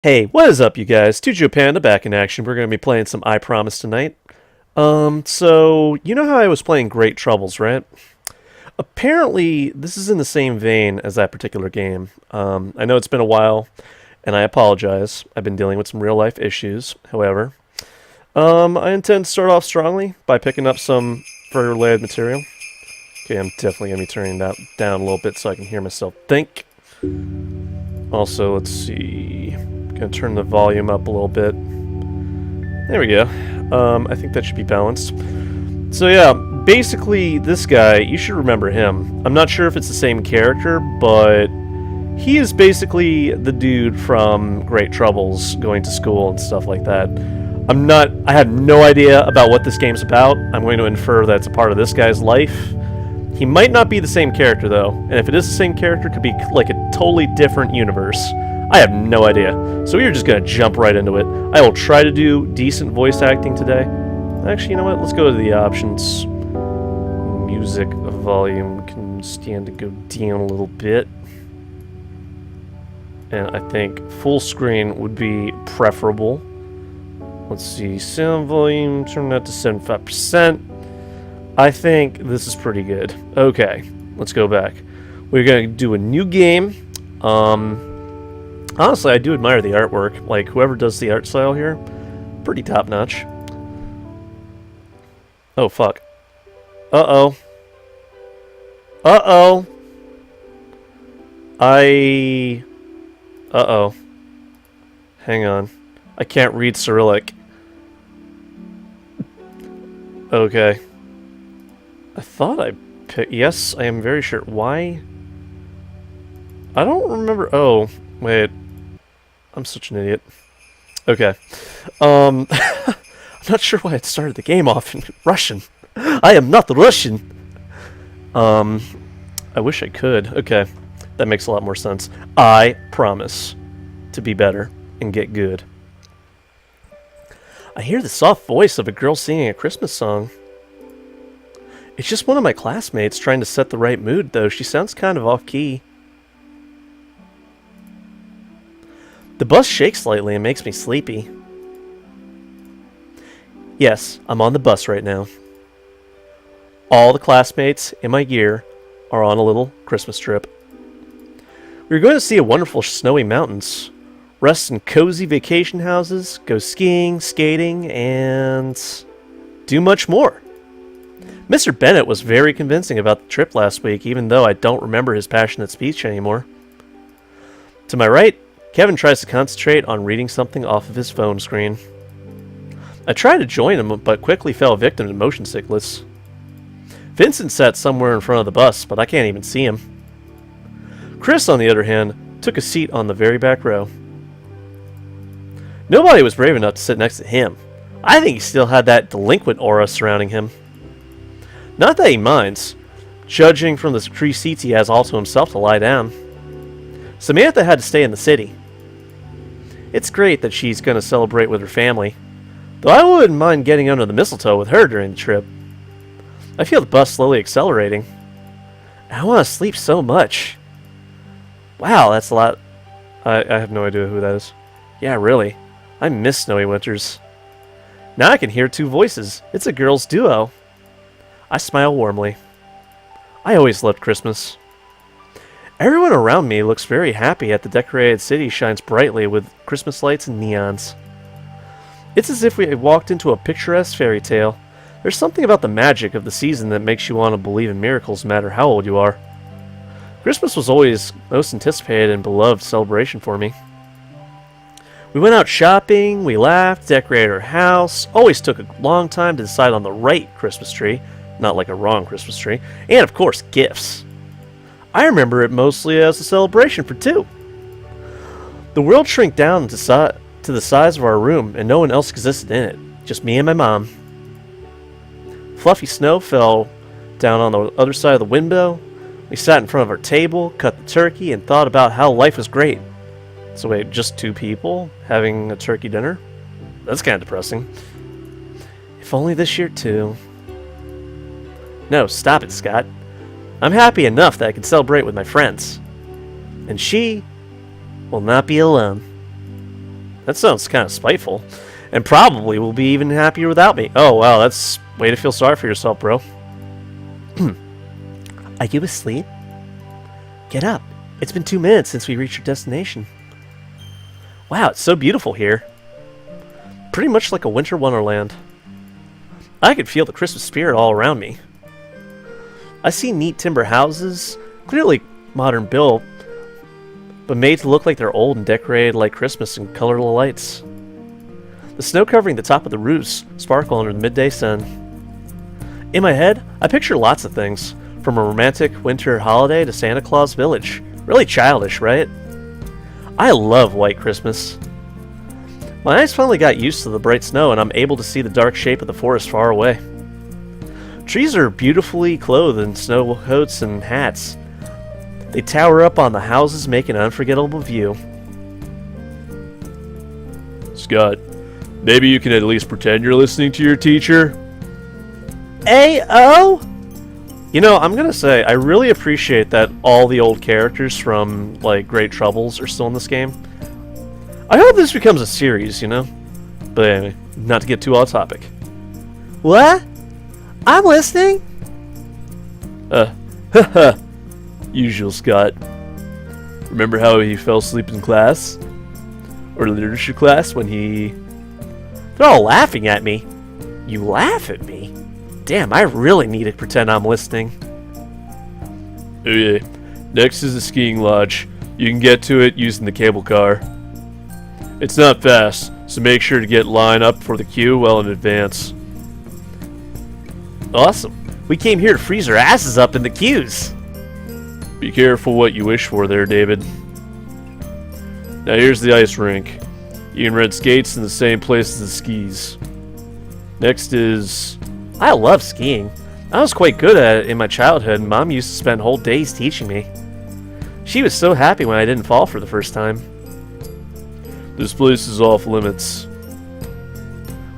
Hey, what is up, you guys? Tujo Panda back in action. We're going to be playing some I Promise tonight. So you know how I was playing Great Troubles, right? Apparently, this is in the same vein as that particular game. I know it's been a while, and I apologize. I've been dealing with some real life issues. However, I intend to start off strongly by picking up some fur-related material. Okay, I'm definitely going to be turning that down a little bit so I can hear myself think. Also, let's see. Gonna turn the volume up a little bit. There we go. I think that should be balanced. So yeah, basically this guy, you should remember him. I'm not sure if it's the same character, but he is basically the dude from Great Troubles going to school and stuff like that. I have no idea about what this game's about. I'm going to infer that it's a part of this guy's life. He might not be the same character though, and if it is the same character, it could be like a totally different universe. I have no idea. So we're just going to jump right into it. I will try to do decent voice acting today. Actually, you know what? Let's go to the options. Music volume can stand to go down a little bit. And I think full screen would be preferable. Let's see. Sound volume, turn that to 75%. I think this is pretty good. Okay, let's go back. We're going to do a new game. Honestly, I do admire the artwork. Like, whoever does the art style here, pretty top-notch. Oh, fuck. Uh-oh. Uh-oh. Uh-oh. Hang on. I can't read Cyrillic. Okay. I thought I picked... Yes, I am very sure. Why? I don't remember... Oh, wait. I'm such an idiot. Okay. I'm not sure why I started the game off in Russian. I am not Russian! I wish I could. Okay. That makes a lot more sense. I promise to be better and get good. I hear the soft voice of a girl singing a Christmas song. It's just one of my classmates trying to set the right mood, though. She sounds kind of off-key. The bus shakes slightly and makes me sleepy. Yes, I'm on the bus right now. All the classmates in my year are on a little Christmas trip. We're going to see a wonderful snowy mountains, rest in cozy vacation houses, go skiing, skating, and do much more. Mr. Bennett was very convincing about the trip last week, even though I don't remember his passionate speech anymore. To my right, Kevin tries to concentrate on reading something off of his phone screen. I tried to join him, but quickly fell victim to motion sickness. Vincent sat somewhere in front of the bus, but I can't even see him. Chris, on the other hand, took a seat on the very back row. Nobody was brave enough to sit next to him. I think he still had that delinquent aura surrounding him. Not that he minds, judging from the 3 seats he has all to himself to lie down. Samantha had to stay in the city. It's great that she's going to celebrate with her family, though I wouldn't mind getting under the mistletoe with her during the trip. I feel the bus slowly accelerating. I want to sleep so much. Wow, that's a lot. I have no idea who that is. Yeah, really. I miss snowy winters. Now I can hear 2 voices. It's a girls' duo. I smile warmly. I always loved Christmas. Everyone around me looks very happy as the decorated city shines brightly with Christmas lights and neons. It's as if we had walked into a picturesque fairy tale. There's something about the magic of the season that makes you want to believe in miracles no matter how old you are. Christmas was always most anticipated and beloved celebration for me. We went out shopping, we laughed, decorated our house, always took a long time to decide on the right Christmas tree, not like a wrong Christmas tree, and of course gifts. I remember it mostly as a celebration for 2. The world shrank down to the size of our room, and no one else existed in it. Just me and my mom. Fluffy snow fell down on the other side of the window. We sat in front of our table, cut the turkey, and thought about how life was great. So wait, just 2 people having a turkey dinner? That's kind of depressing. If only this year too. No, stop it, Scott. I'm happy enough that I can celebrate with my friends. And she will not be alone. That sounds kind of spiteful. And probably will be even happier without me. Oh, wow, that's way to feel sorry for yourself, bro. Are you asleep? Get up. It's been 2 minutes since we reached your destination. Wow, it's so beautiful here. Pretty much like a winter wonderland. I could feel the Christmas spirit all around me. I see neat timber houses, clearly modern built, but made to look like they're old and decorated like Christmas in colorful lights. The snow covering the top of the roofs sparkle under the midday sun. In my head, I picture lots of things, from a romantic winter holiday to Santa Claus Village. Really childish, right? I love White Christmas. My eyes finally got used to the bright snow, and I'm able to see the dark shape of the forest far away. Trees are beautifully clothed in snow coats and hats. They tower up on the houses, making an unforgettable view. Scott, maybe you can at least pretend you're listening to your teacher? A.O.? You know, I'm gonna say, I really appreciate that all the old characters from, like, Great Troubles are still in this game. I hope this becomes a series, you know? But anyway, not to get too off topic. What? I'm listening? Haha. Usual Scott. Remember how he fell asleep in class? Or literature class when he... They're all laughing at me. You laugh at me? Damn, I really need to pretend I'm listening. Oh yeah. Next is the skiing lodge. You can get to it using the cable car. It's not fast, so make sure to get lined up for the queue well in advance. Awesome. We came here to freeze our asses up in the queues. Be careful what you wish for there, David. Now here's the ice rink. You can rent skates in the same place as the skis. Next is... I love skiing. I was quite good at it in my childhood, and Mom used to spend whole days teaching me. She was so happy when I didn't fall for the first time. This place is off limits.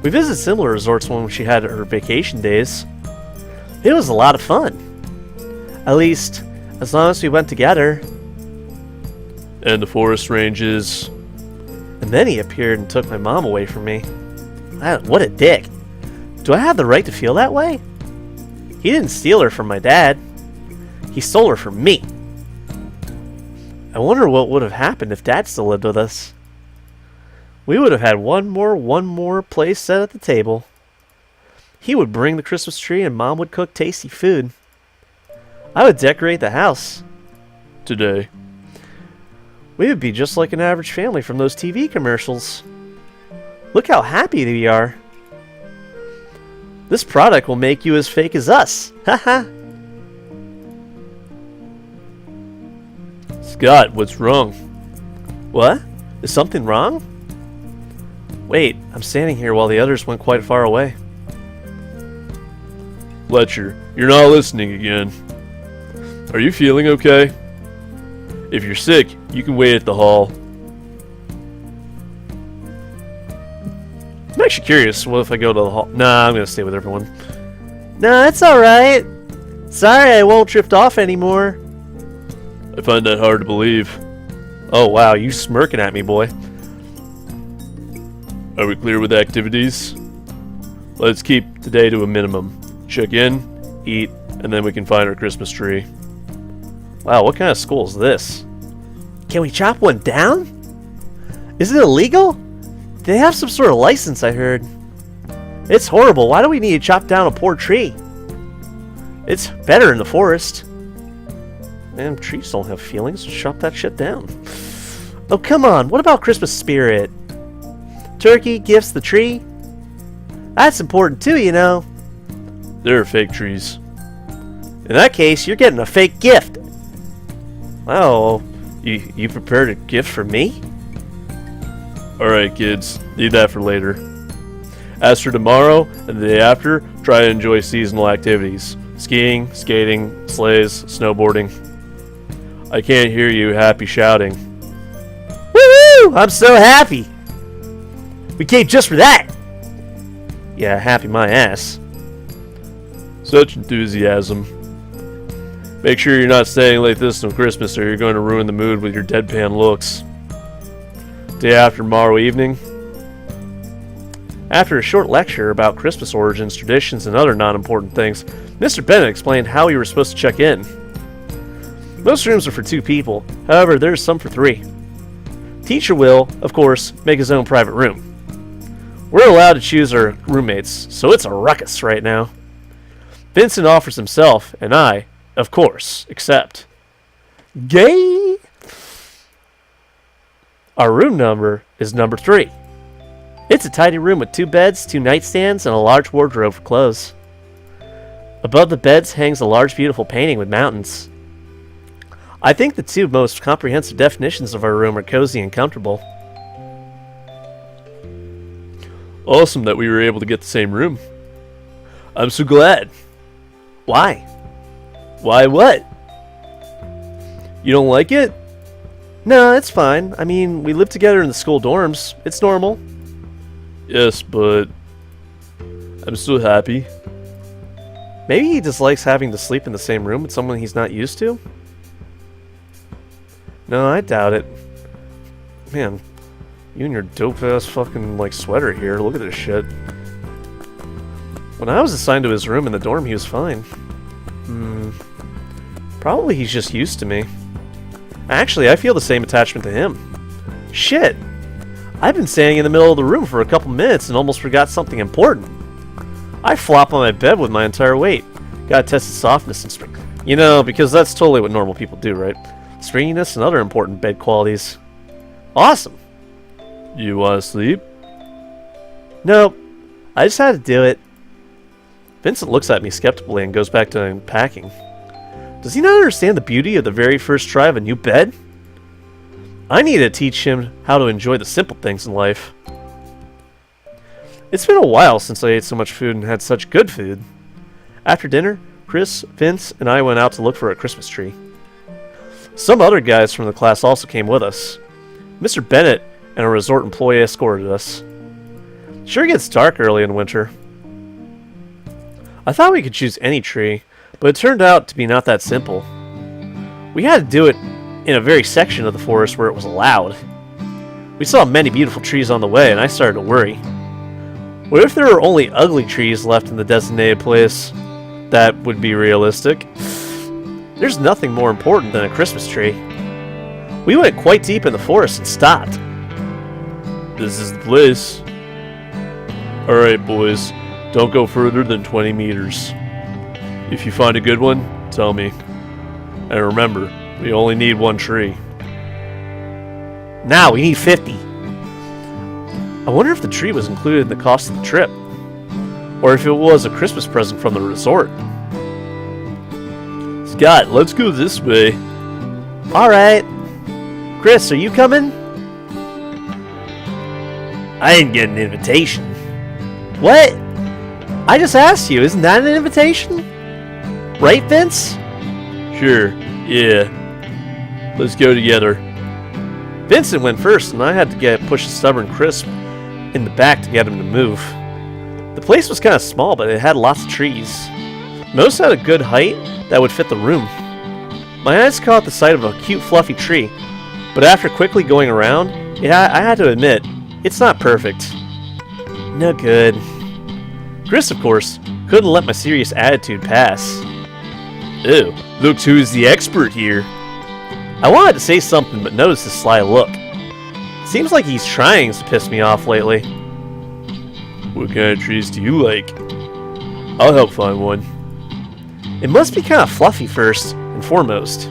We visited similar resorts when she had her vacation days. It was a lot of fun. At least, as long as we went together. And the forest ranges. And then he appeared and took my mom away from me. What a dick. Do I have the right to feel that way? He didn't steal her from my dad. He stole her from me. I wonder what would have happened if Dad still lived with us. We would have had one more place set at the table. He would bring the Christmas tree and Mom would cook tasty food. I would decorate the house. Today. We would be just like an average family from those TV commercials. Look how happy we are. This product will make you as fake as us. Haha. Scott, what's wrong? What? Is something wrong? Wait, I'm standing here while the others went quite far away. Fletcher, you're not listening again. Are you feeling okay? If you're sick, you can wait at the hall. I'm actually curious, what if I go to the hall? Nah, I'm gonna stay with everyone. Nah, it's alright. Sorry, I won't drift off anymore. I find that hard to believe. Oh wow, you smirking at me, boy. Are we clear with activities? Let's keep today to a minimum. Check in, eat, and then we can find our Christmas tree. Wow, what kind of school is this? Can we chop one down? Is it illegal? They have some sort of license, I heard. It's horrible. Why do we need to chop down a poor tree? It's better in the forest. Man, trees don't have feelings. Chop that shit down. Oh, come on. What about Christmas spirit? Turkey, gifts, the tree? That's important too, you know. They're fake trees. In that case, you're getting a fake gift. Wow, you prepared a gift for me? Alright kids, leave that for later. As for tomorrow and the day after, try to enjoy seasonal activities. Skiing, skating, sleighs, snowboarding. I can't hear you happy shouting. Woohoo! I'm so happy! We came just for that! Yeah, happy my ass. Such enthusiasm. Make sure you're not staying like this on Christmas or you're going to ruin the mood with your deadpan looks. Day after tomorrow evening, After a short lecture about Christmas origins, traditions, and other non-important things, Mr. Bennett explained how we were supposed to check in. Most rooms are for 2 people, however, there's some for 3. Teacher will, of course, make his own private room. We're allowed to choose our roommates, so it's a ruckus right now. Vincent offers himself, and I, of course, accept. Gay! Our room number is number 3. It's a tidy room with 2 beds, 2 nightstands, and a large wardrobe for clothes. Above the beds hangs a large, beautiful painting with mountains. I think the 2 most comprehensive definitions of our room are cozy and comfortable. Awesome that we were able to get the same room. I'm so glad. Why? Why what? You don't like it? No, it's fine. I mean, we live together in the school dorms. It's normal. Yes, but I'm still happy. Maybe he dislikes having to sleep in the same room with someone he's not used to? No, I doubt it. Man, you and your dope-ass fucking, sweater here. Look at this shit. When I was assigned to his room in the dorm, he was fine. Probably he's just used to me. Actually, I feel the same attachment to him. Shit! I've been standing in the middle of the room for a couple minutes and almost forgot something important. I flop on my bed with my entire weight. Gotta test the softness and spring. You know, because that's totally what normal people do, right? Springiness and other important bed qualities. Awesome! You wanna sleep? Nope. I just had to do it. Vincent looks at me skeptically and goes back to unpacking. Does he not understand the beauty of the very first try of a new bed? I need to teach him how to enjoy the simple things in life. It's been a while since I ate so much food and had such good food. After dinner, Chris, Vince, and I went out to look for a Christmas tree. Some other guys from the class also came with us. Mr. Bennett and a resort employee escorted us. Sure gets dark early in winter. I thought we could choose any tree, but it turned out to be not that simple. We had to do it in a very section of the forest where it was allowed. We saw many beautiful trees on the way, and I started to worry. What if there were only ugly trees left in the designated place? That would be realistic. There's nothing more important than a Christmas tree. We went quite deep in the forest and stopped. This is the place. Alright, boys. Don't go further than 20 meters. If you find a good one, tell me. And remember, we only need 1 tree. Now we need 50. I wonder if the tree was included in the cost of the trip. Or if it was a Christmas present from the resort. Scott, let's go this way. Alright. Chris, are you coming? I didn't get an invitation. What? I just asked you, isn't that an invitation? Right, Vince? Sure, yeah. Let's go together. Vincent went first, and I had to push a stubborn Chris in the back to get him to move. The place was kind of small, but it had lots of trees. Most had a good height that would fit the room. My eyes caught the sight of a cute fluffy tree, but after quickly going around, I had to admit, it's not perfect. No good. Chris, of course, couldn't let my serious attitude pass. Ew, look who's the expert here. I wanted to say something, but noticed his sly look. Seems like he's trying to piss me off lately. What kind of trees do you like? I'll help find one. It must be kind of fluffy first and foremost.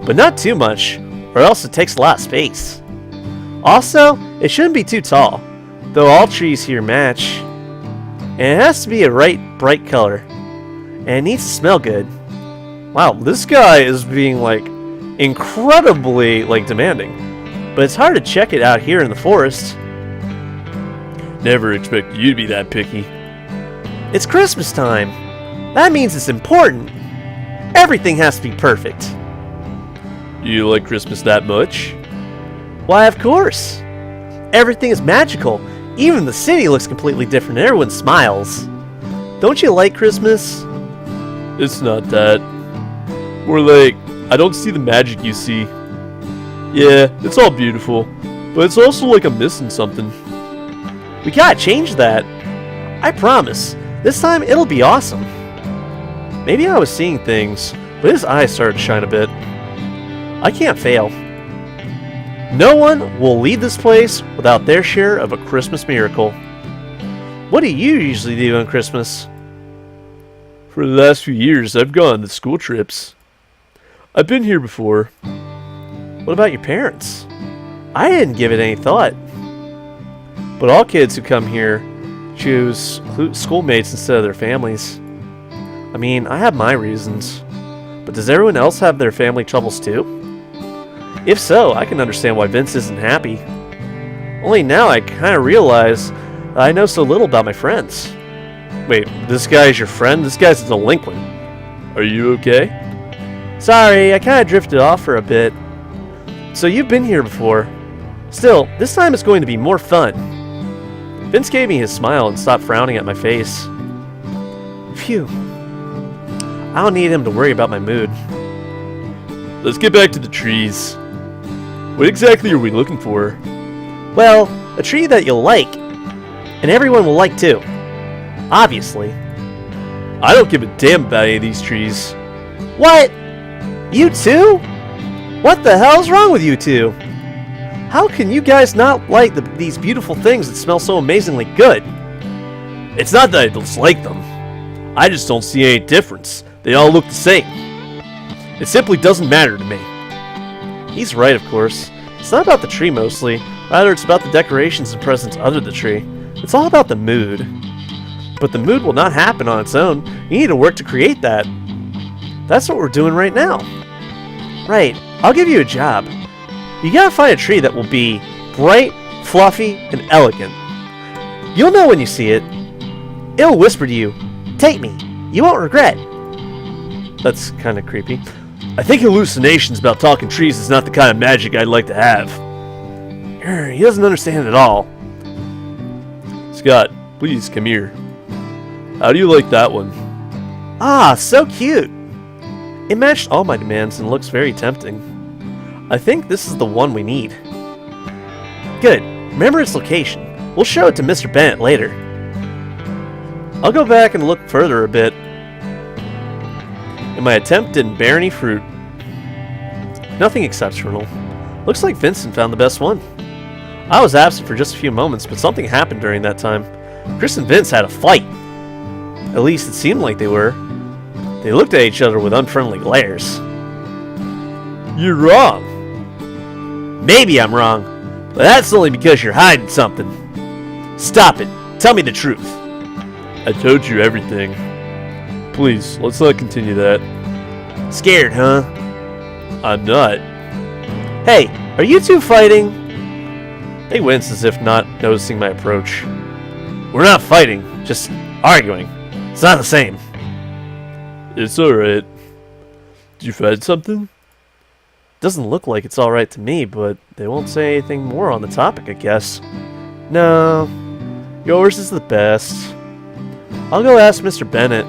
But not too much, or else it takes a lot of space. Also, it shouldn't be too tall, though all trees here match. And it has to be a right, bright color. And it needs to smell good. Wow, this guy is being, incredibly, demanding. But it's hard to check it out here in the forest. Never expected you to be that picky. It's Christmas time. That means it's important. Everything has to be perfect. Do you like Christmas that much? Why, of course. Everything is magical. Even the city looks completely different. Everyone smiles. Don't you like Christmas? It's not that. More like, I don't see the magic you see. Yeah, it's all beautiful, but it's also like I'm missing something. We gotta change that. I promise. This time it'll be awesome. Maybe I was seeing things, but his eyes started to shine a bit. I can't fail. No one will leave this place without their share of a Christmas miracle. What do you usually do on Christmas? For the last few years, I've gone to school trips. I've been here before. What about your parents? I didn't give it any thought. But all kids who come here choose schoolmates instead of their families. I mean, I have my reasons. But does everyone else have their family troubles too? If so, I can understand why Vince isn't happy. Only now I kind of realize that I know so little about my friends. Wait, this guy is your friend? This guy's a delinquent. Are you okay? Sorry, I kind of drifted off for a bit. So you've been here before. Still, this time it's going to be more fun. Vince gave me his smile and stopped frowning at my face. Phew. I don't need him to worry about my mood. Let's get back to the trees. What exactly are we looking for? Well, a tree that you'll like. And everyone will like too. Obviously. I don't give a damn about any of these trees. What? You too? What the hell's wrong with you two? How can you guys not like these beautiful things that smell so amazingly good? It's not that I dislike them. I just don't see any difference. They all look the same. It simply doesn't matter to me. He's right, of course. It's not about the tree mostly. Rather, it's about the decorations and presents under the tree. It's all about the mood. But the mood will not happen on its own. You need to work to create that. That's what we're doing right now. Right, I'll give you a job. You gotta find a tree that will be bright, fluffy, and elegant. You'll know when you see it. It'll whisper to you, "Take me. You won't regret." That's kind of creepy. I think hallucinations about talking trees is not the kind of magic I'd like to have. He doesn't understand at all. Scott, please come here. How do you like that one? Ah, so cute. It matched all my demands and looks very tempting. I think this is the one we need. Good. Remember its location. We'll show it to Mr. Bennett later. I'll go back and look further a bit. And my attempt didn't bear any fruit. Nothing exceptional. Looks like Vincent found the best one. I was absent for just a few moments, but something happened during that time. Chris and Vince had a fight. At least it seemed like they were. They looked at each other with unfriendly glares. You're wrong. Maybe I'm wrong, but that's only because you're hiding something. Stop it. Tell me the truth. I told you everything. Please, let's not continue that. Scared, huh? I'm not. Hey, are you two fighting? They winced as if not noticing my approach. We're not fighting, just arguing. It's not the same. It's alright. Did you find something? Doesn't look like it's alright to me, but they won't say anything more on the topic, I guess. No, yours is the best. I'll go ask Mr. Bennett.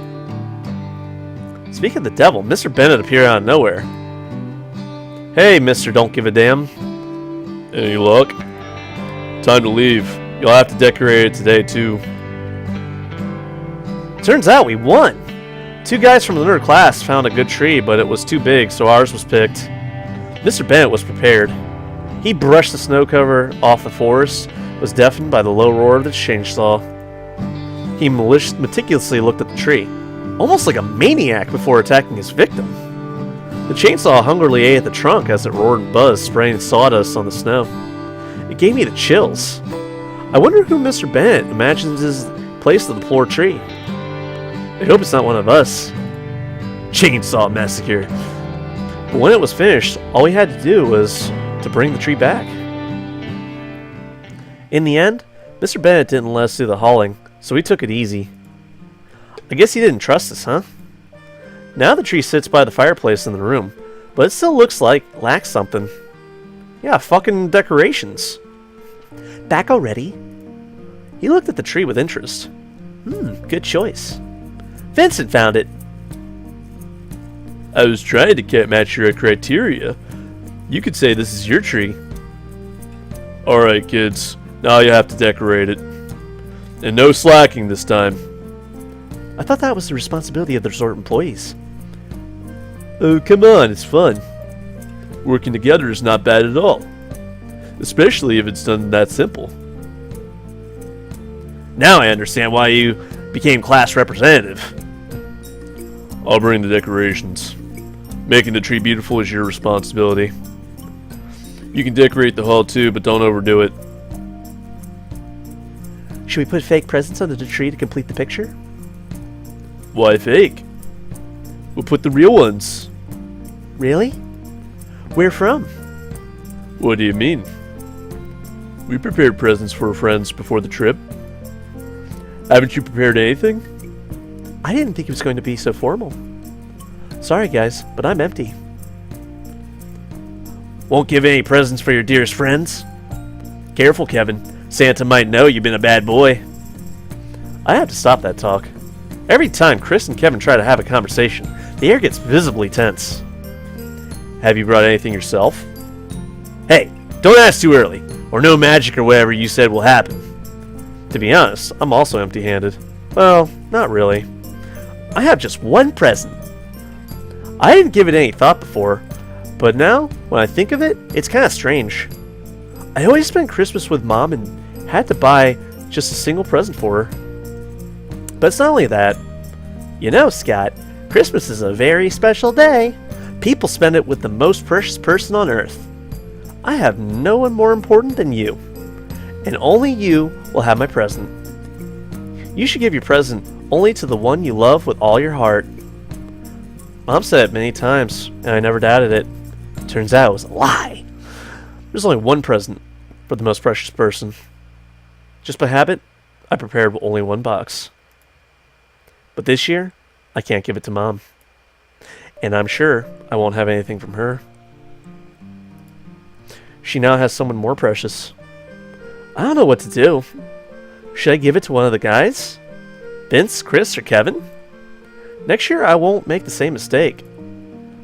Speaking of the devil, Mr. Bennett appeared out of nowhere. Hey, Mr. Don't Give a Damn. Any luck? Time to leave. You'll have to decorate it today, too. Turns out we won! 2 guys from another class found a good tree, but it was too big, so ours was picked. Mr. Bennett was prepared. He brushed the snow cover off the forest, was deafened by the low roar of the chainsaw. He meticulously looked at the tree, almost like a maniac before attacking his victim. The chainsaw hungrily ate at the trunk as it roared and buzzed, spraying sawdust on the snow. It gave me the chills. I wonder who Mr. Bennett imagines is placed in the poor tree. I hope it's not one of us. Chainsaw massacre. But when it was finished, all we had to do was to bring the tree back. In the end, Mr. Bennett didn't let us do the hauling, so we took it easy. I guess he didn't trust us, huh? Now the tree sits by the fireplace in the room, but it still looks like lacks something. Yeah, fucking decorations. Back already? He looked at the tree with interest. Good choice. Vincent found it. I was trying to match your criteria. You could say this is your tree. Alright, kids. Now you have to decorate it. And no slacking this time. I thought that was the responsibility of the resort employees. Oh, come on, it's fun. Working together is not bad at all. Especially if it's done that simple. Now I understand why you became class representative. I'll bring the decorations. Making the tree beautiful is your responsibility. You can decorate the hall too, but don't overdo it. Should we put fake presents under the tree to complete the picture? Why fake? We'll put the real ones. Really? Where from? What do you mean? We prepared presents for our friends before the trip. Haven't you prepared anything? I didn't think it was going to be so formal. Sorry guys, but I'm empty. Won't give any presents for your dearest friends? Careful, Kevin. Santa might know you've been a bad boy. I have to stop that talk. Every time Chris and Kevin try to have a conversation, the air gets visibly tense. Have you brought anything yourself? Hey, don't ask too early, or no magic or whatever you said will happen. To be honest, I'm also empty-handed. Well, not really. I have just one present. I didn't give it any thought before, but now, when I think of it, it's kind of strange. I always spent Christmas with Mom and had to buy just a single present for her. But it's not only that. You know, Scott, Christmas is a very special day. People spend it with the most precious person on earth. I have no one more important than you. And only you will have my present. You should give your present only to the one you love with all your heart. Mom said it many times, and I never doubted it. Turns out it was a lie. There's only one present for the most precious person. Just by habit, I prepared only one box. But this year, I can't give it to Mom. And I'm sure I won't have anything from her. She now has someone more precious. I don't know what to do. Should I give it to one of the guys? Vince, Chris, or Kevin? Next year, I won't make the same mistake.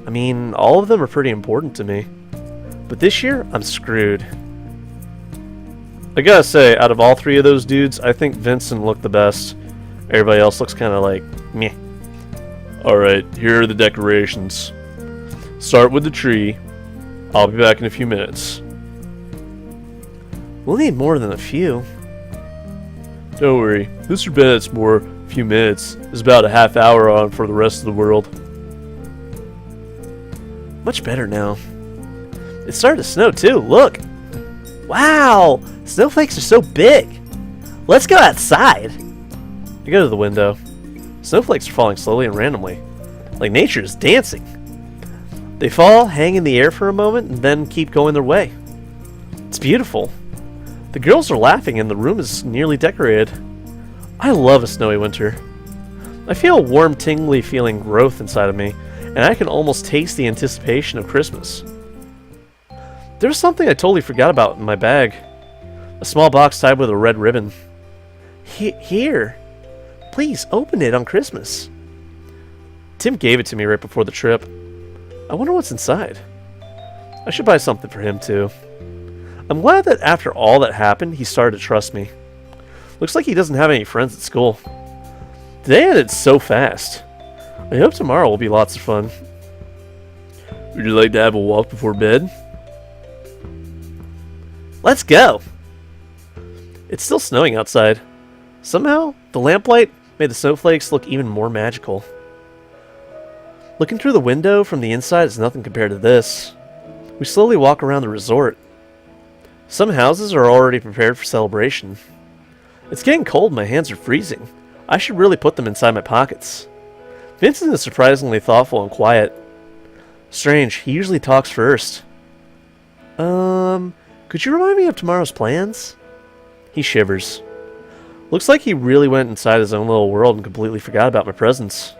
I mean, all of them are pretty important to me. But this year, I'm screwed. I gotta say, out of all three of those dudes, I think Vincent looked the best. Everybody else looks kind of like, meh. Alright, here are the decorations. Start with the tree. I'll be back in a few minutes. We'll need more than a few. Don't worry, Mr. Bennett's more few minutes is about a half hour on for the rest of the world. Much better now. It's starting to snow too, look! Wow! Snowflakes are so big! Let's go outside! I go to the window. Snowflakes are falling slowly and randomly, like nature is dancing. They fall, hang in the air for a moment, and then keep going their way. It's beautiful. The girls are laughing and the room is nearly decorated. I love a snowy winter. I feel a warm, tingly feeling growth inside of me, and I can almost taste the anticipation of Christmas. There's something I totally forgot about in my bag. A small box tied with a red ribbon. Here. Please open it on Christmas. Tim gave it to me right before the trip. I wonder what's inside. I should buy something for him too. I'm glad that after all that happened, he started to trust me. Looks like he doesn't have any friends at school. Today ended so fast. I hope tomorrow will be lots of fun. Would you like to have a walk before bed? Let's go! It's still snowing outside. Somehow, the lamplight made the snowflakes look even more magical. Looking through the window from the inside is nothing compared to this. We slowly walk around the resort. Some houses are already prepared for celebration. It's getting cold and my hands are freezing. I should really put them inside my pockets. Vincent is surprisingly thoughtful and quiet. Strange, he usually talks first. Could you remind me of tomorrow's plans? He shivers. Looks like he really went inside his own little world and completely forgot about my presence.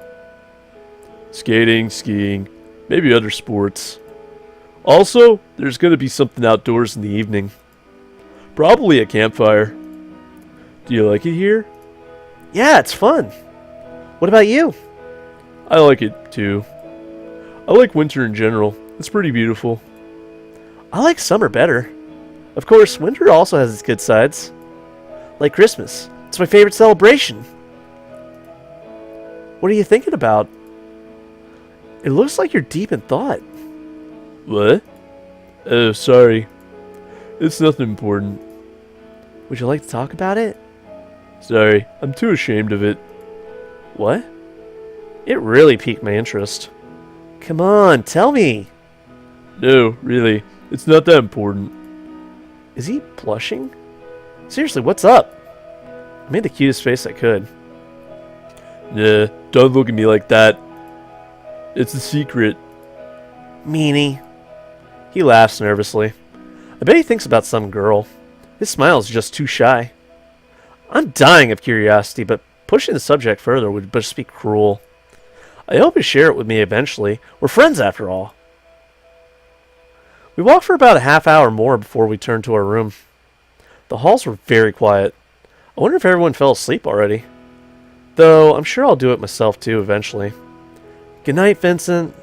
Skating, skiing, maybe other sports. Also, there's going to be something outdoors in the evening. Probably a campfire. Do you like it here? Yeah, it's fun. What about you? I like it too. I like winter in general. It's pretty beautiful. I like summer better. Of course, winter also has its good sides. Like Christmas. It's my favorite celebration. What are you thinking about? It looks like you're deep in thought. What? Oh, sorry. It's nothing important. Would you like to talk about it? Sorry, I'm too ashamed of it. What? It really piqued my interest. Come on, tell me. No, really. It's not that important. Is he blushing? Seriously, what's up? I made the cutest face I could. Nah, don't look at me like that. It's a secret. Meanie. He laughs nervously. I bet he thinks about some girl. His smile is just too shy. I'm dying of curiosity, but pushing the subject further would just be cruel. I hope he'll share it with me eventually. We're friends after all. We walked for about a half hour more before we turned to our room. The halls were very quiet. I wonder if everyone fell asleep already. Though, I'm sure I'll do it myself too eventually. Good night, Vincent.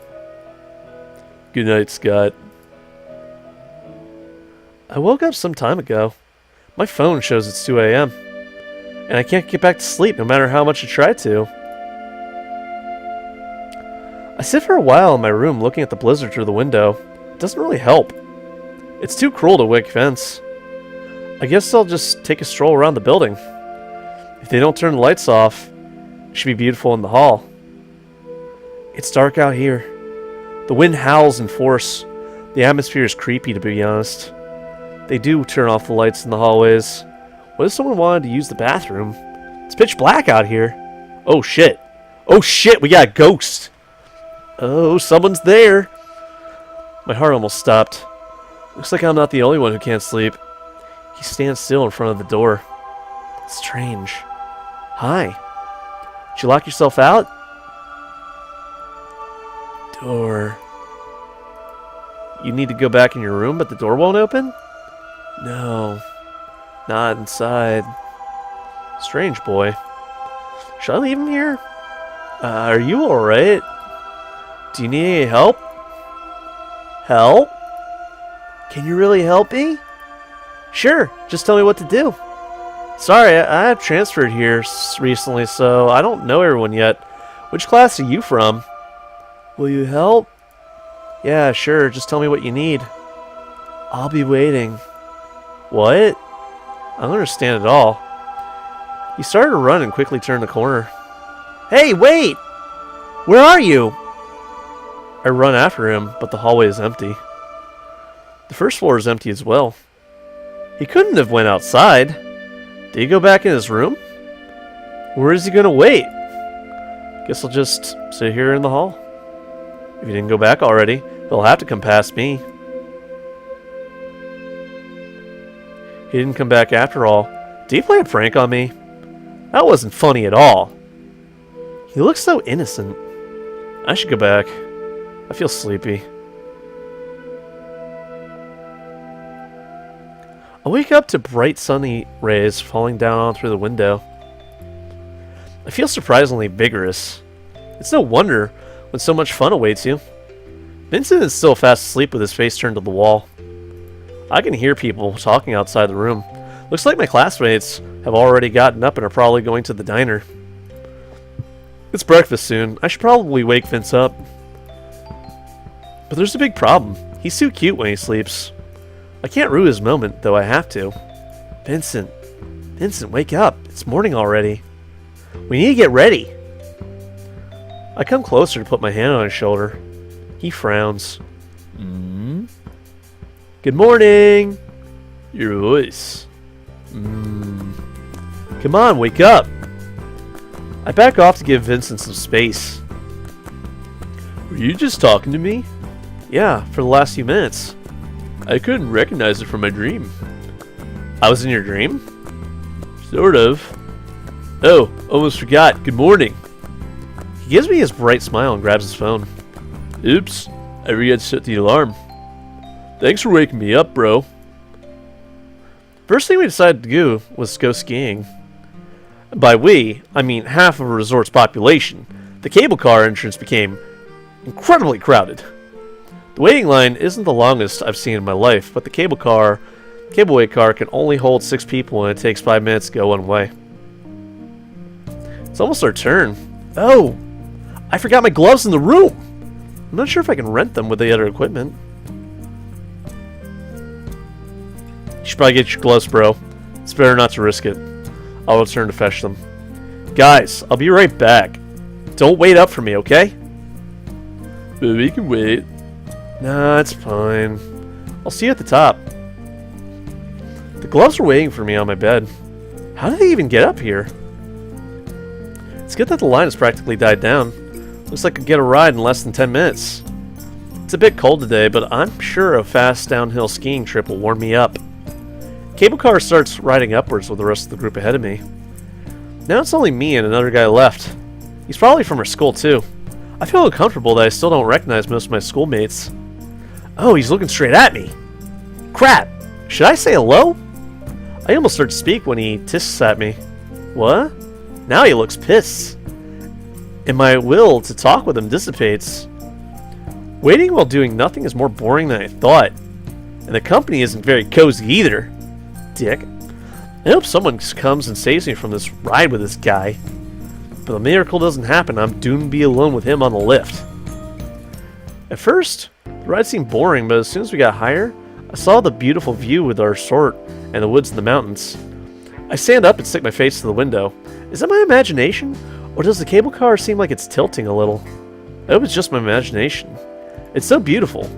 Good night, Scott. I woke up some time ago. My phone shows it's 2 a.m. And I can't get back to sleep no matter how much I try to. I sit for a while in my room looking at the blizzard through the window. It doesn't really help. It's too cruel to wake Vince. I guess I'll just take a stroll around the building. If they don't turn the lights off, it should be beautiful in the hall. It's dark out here. The wind howls in force. The atmosphere is creepy, to be honest. They do turn off the lights in the hallways. What if someone wanted to use the bathroom? It's pitch black out here. Oh shit. Oh shit, we got a ghost. Oh, someone's there. My heart almost stopped. Looks like I'm not the only one who can't sleep. He stands still in front of the door. Strange. Hi. Did you lock yourself out? Door. You need to go back in your room, but the door won't open? No. Not inside. Strange boy. Should I leave him here? Are you alright? Do you need any help? Help? Can you really help me? Sure, just tell me what to do. Sorry, I have transferred here recently, so I don't know everyone yet. Which class are you from? Will you help? Yeah, sure, just tell me what you need. I'll be waiting. What? I don't understand at all. He started to run and quickly turned the corner. Hey, wait! Where are you? I run after him, but the hallway is empty. The first floor is empty as well. He couldn't have went outside. Did he go back in his room? Where is he going to wait? Guess I'll just sit here in the hall. If he didn't go back already, he'll have to come past me. He didn't come back after all. Did he play a prank on me? That wasn't funny at all. He looks so innocent. I should go back. I feel sleepy. I wake up to bright sunny rays falling down through the window. I feel surprisingly vigorous. It's no wonder when so much fun awaits you. Vincent is still fast asleep with his face turned to the wall. I can hear people talking outside the room. Looks like my classmates have already gotten up and are probably going to the diner. It's breakfast soon. I should probably wake Vince up. But there's a big problem. He's too cute when he sleeps. I can't ruin his moment, though I have to. Vincent. Vincent, wake up. It's morning already. We need to get ready. I come closer to put my hand on his shoulder. He frowns. Good morning. Your voice. Come on, wake up. I back off to give Vincent some space. Were you just talking to me? Yeah, for the last few minutes. I couldn't recognize it from my dream. I was in your dream? Sort of. Oh, almost forgot. Good morning. He gives me his bright smile and grabs his phone. Oops, I forgot to set the alarm. Thanks for waking me up, bro. First thing we decided to do was go skiing. By we, I mean half of a resort's population. The cable car entrance became incredibly crowded. The waiting line isn't the longest I've seen in my life, but the cableway car can only hold 6 people and it takes 5 minutes to go one way. almost our turn. Oh! I forgot my gloves in the room! I'm not sure if I can rent them with the other equipment. You should probably get your gloves, bro. It's better not to risk it. I'll return to fetch them. Guys, I'll be right back. Don't wait up for me, okay? We can wait. Nah, it's fine. I'll see you at the top. The gloves were waiting for me on my bed. How did they even get up here? It's good that the line has practically died down. Looks like I could get a ride in less than 10 minutes. It's a bit cold today, but I'm sure a fast downhill skiing trip will warm me up. Cable car starts riding upwards with the rest of the group ahead of me. Now it's only me and another guy left. He's probably from our school too. I feel uncomfortable that I still don't recognize most of my schoolmates. Oh, he's looking straight at me. Crap! Should I say hello? I almost start to speak when he tisks at me. What? Now he looks pissed. And my will to talk with him dissipates. Waiting while doing nothing is more boring than I thought. And the company isn't very cozy either. Dick. I hope someone comes and saves me from this ride with this guy. But the miracle doesn't happen. I'm doomed to be alone with him on the lift. At first, the ride seemed boring, but as soon as we got higher, I saw the beautiful view with our resort and the woods and the mountains. I stand up and stick my face to the window. Is that my imagination? Or does the cable car seem like it's tilting a little? I hope it's just my imagination. It's so beautiful.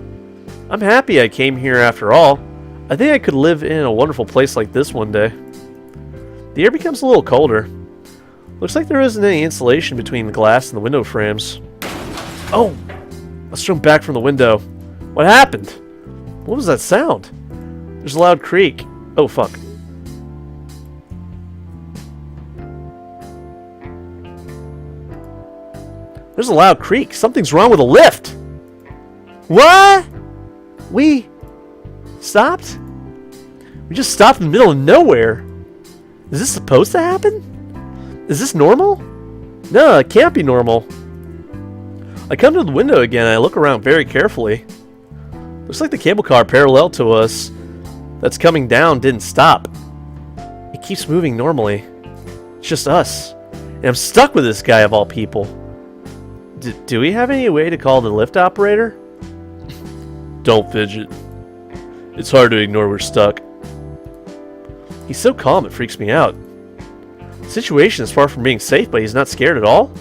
I'm happy I came here after all. I think I could live in a wonderful place like this one day. The air becomes a little colder. Looks like there isn't any insulation between the glass and the window frames. Oh! I strung back from the window. What happened? What was that sound? There's a loud creak. Oh, fuck. There's a loud creak. Something's wrong with the lift. What? We stopped? We just stopped in the middle of nowhere. Is this supposed to happen? Is this normal? No, it can't be normal. I come to the window again and I look around very carefully. Looks like the cable car parallel to us that's coming down didn't stop. It keeps moving normally. It's just us. And I'm stuck with this guy of all people. Do we have any way to call the lift operator? Don't fidget. It's hard to ignore we're stuck. He's so calm it freaks me out. The situation is far from being safe, but he's not scared at all.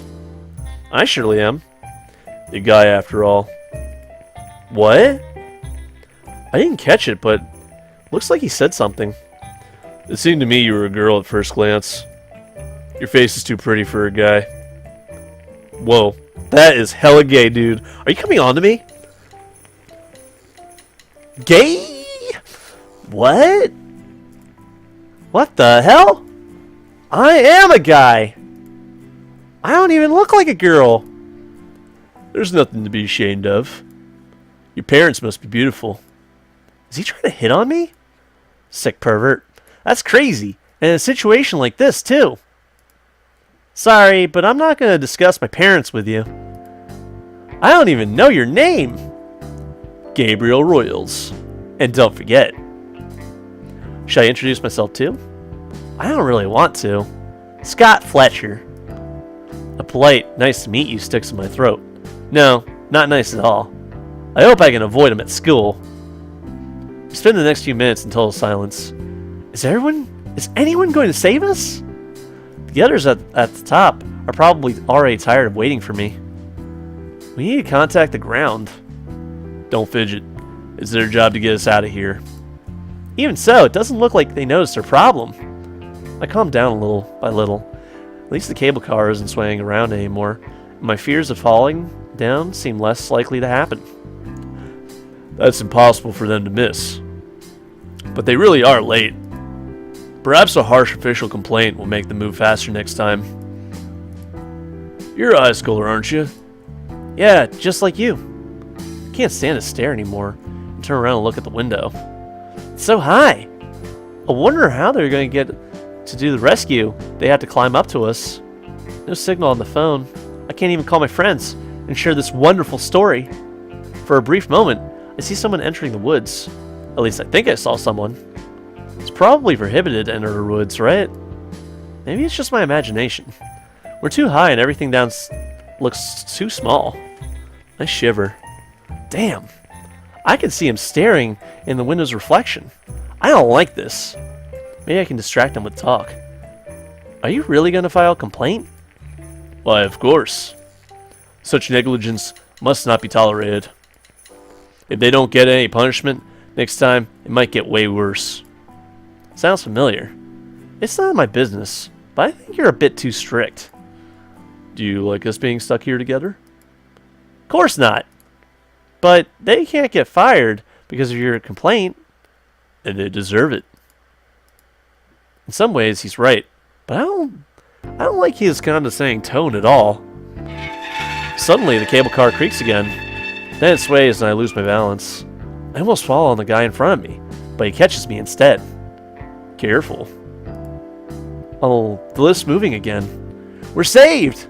I surely am. The guy after all. What? I didn't catch it, but looks like he said something. It seemed to me you were a girl at first glance. Your face is too pretty for a guy. Whoa, that is hella gay, dude. Are you coming on to me? Gay? What? What the hell? I am a guy. I don't even look like a girl. There's nothing to be ashamed of. Your parents must be beautiful. Is he trying to hit on me? Sick pervert. That's crazy. And in a situation like this, too. Sorry, but I'm not going to discuss my parents with you. I don't even know your name. Gabriel Royals. And don't forget. Should I introduce myself too? I don't really want to. Scott Fletcher. A polite, nice to meet you sticks in my throat. No, not nice at all. I hope I can avoid him at school. We spend the next few minutes in total silence. Is anyone going to save us? The others at the top are probably already tired of waiting for me. We need to contact the ground. Don't fidget. It's their job to get us out of here. Even so, it doesn't look like they noticed our problem. I calm down little by little. At least the cable car isn't swaying around anymore. My fears of falling down seem less likely to happen. That's impossible for them to miss. But they really are late. Perhaps a harsh official complaint will make them move faster next time. You're a high schooler, aren't you? Yeah, just like you. I can't stand to stare anymore and turn around and look at the window. It's so high. I wonder how they're going to get to do the rescue. They have to climb up to us. No signal on the phone. I can't even call my friends and share this wonderful story. For a brief moment, I see someone entering the woods. At least I think I saw someone. It's probably prohibited to enter the woods, right? Maybe it's just my imagination. We're too high and everything down looks too small. I shiver. Damn. I can see him staring in the window's reflection. I don't like this. Maybe I can distract him with talk. Are you really going to file a complaint? Why, of course. Such negligence must not be tolerated. If they don't get any punishment, next time it might get way worse. Sounds familiar. It's not my business, but I think you're a bit too strict. Do you like us being stuck here together? Of course not. But they can't get fired because of your complaint. And they deserve it. In some ways, he's right, but I don't like his condescending tone at all. Suddenly, the cable car creaks again. Then it sways and I lose my balance. I almost fall on the guy in front of me, but he catches me instead. Careful. Oh, the lift's moving again. We're saved!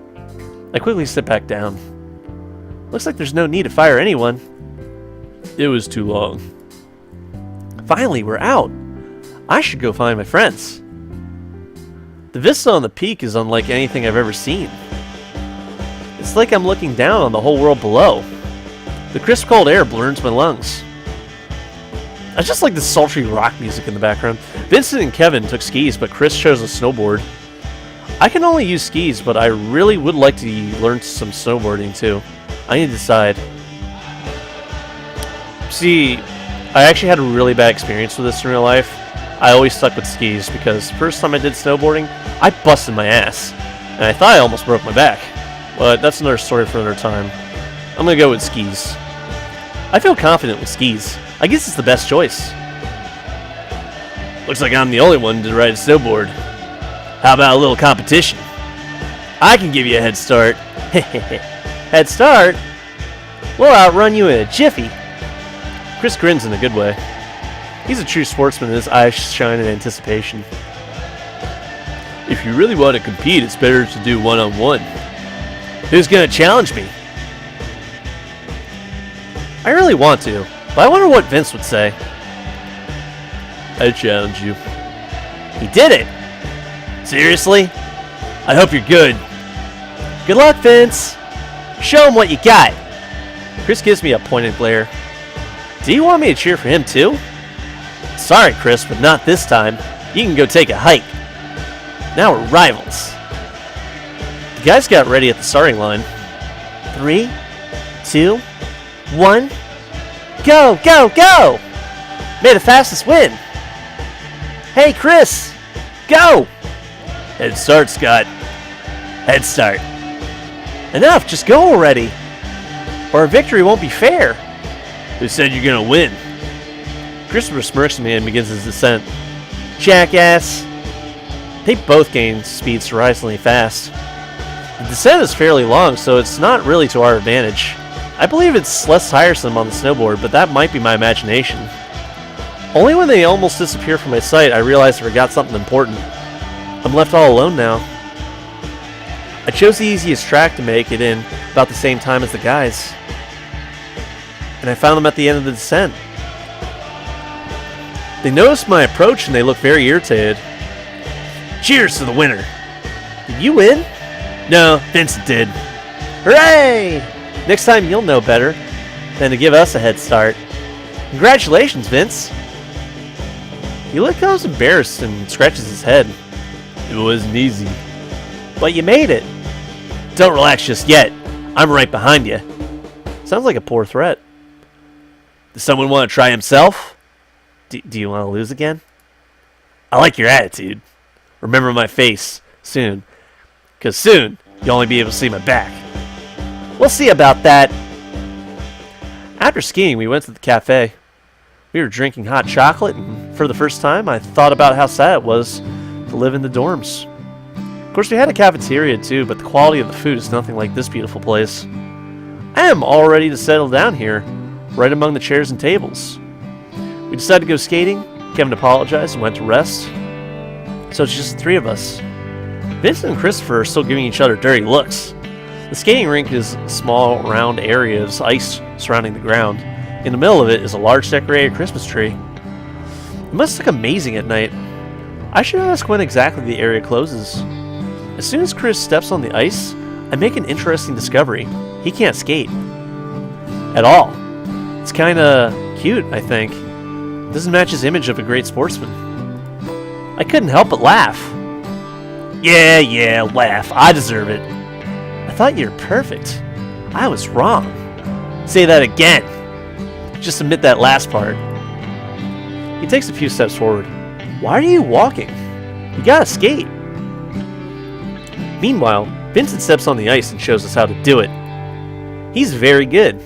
I quickly sit back down. Looks like there's no need to fire anyone. It was too long. Finally, we're out. I should go find my friends. The vista on the peak is unlike anything I've ever seen. It's like I'm looking down on the whole world below. The crisp cold air burns my lungs. I just like the sultry rock music in the background. Vincent and Kevin took skis, but Chris chose a snowboard. I can only use skis, but I really would like to learn some snowboarding too. I need to decide. See, I actually had a really bad experience with this in real life. I always stuck with skis because the first time I did snowboarding, I busted my ass. And I thought I almost broke my back. But that's another story for another time. I'm gonna go with skis. I feel confident with skis. I guess it's the best choice. Looks like I'm the only one to ride a snowboard. How about a little competition? I can give you a head start. Head start? We'll outrun you in a jiffy. Chris grins in a good way. He's a true sportsman and his eyes shine in anticipation. If you really want to compete, it's better to do one-on-one. Who's gonna challenge me? I really want to, but I wonder what Vince would say. I challenge you. He did it! Seriously? I hope you're good. Good luck, Vince! Show him what you got! Chris gives me a pointed glare. Do you want me to cheer for him too? Sorry, Chris, but not this time. You can go take a hike. Now we're rivals. The guys got ready at the starting line. 3, 2, 1. Go, go, go! May the fastest win! Hey, Chris! Go! Head start, Scott. Head start. Enough, just go already. Or a victory won't be fair. Who said you're gonna win? Christopher smirks at me and begins his descent. Jackass! They both gain speed surprisingly fast. The descent is fairly long, so it's not really to our advantage. I believe it's less tiresome on the snowboard, but that might be my imagination. Only when they almost disappear from my sight, I realize I forgot something important. I'm left all alone now. I chose the easiest track to make it in about the same time as the guys. And I found them at the end of the descent. They noticed my approach and they look very irritated. Cheers to the winner! Did you win? No, Vincent did. Hooray! Next time you'll know better than to give us a head start. Congratulations, Vince! He looks embarrassed and scratches his head. It wasn't easy. But you made it! Don't relax just yet. I'm right behind you. Sounds like a poor threat. Does someone want to try himself? Do you want to lose again? I like your attitude. Remember my face soon. Because soon, you'll only be able to see my back. We'll see about that. After skiing, we went to the cafe. We were drinking hot chocolate, and for the first time, I thought about how sad it was to live in the dorms. Of course, we had a cafeteria too, but the quality of the food is nothing like this beautiful place. I am all ready to settle down here, right among the chairs and tables. We decided to go skating. Kevin apologized and went to rest. So it's just the three of us. Vincent and Christopher are still giving each other dirty looks. The skating rink is a small, round area of ice surrounding the ground. In the middle of it is a large decorated Christmas tree. It must look amazing at night. I should ask when exactly the area closes. As soon as Chris steps on the ice, I make an interesting discovery. He can't skate. At all. It's kinda cute, I think. Doesn't match his image of a great sportsman. I couldn't help but laugh. Yeah, laugh. I deserve it. I thought you were perfect. I was wrong. Say that again. Just admit that last part. He takes a few steps forward. Why are you walking? You gotta skate. Meanwhile, Vincent steps on the ice and shows us how to do it. He's very good.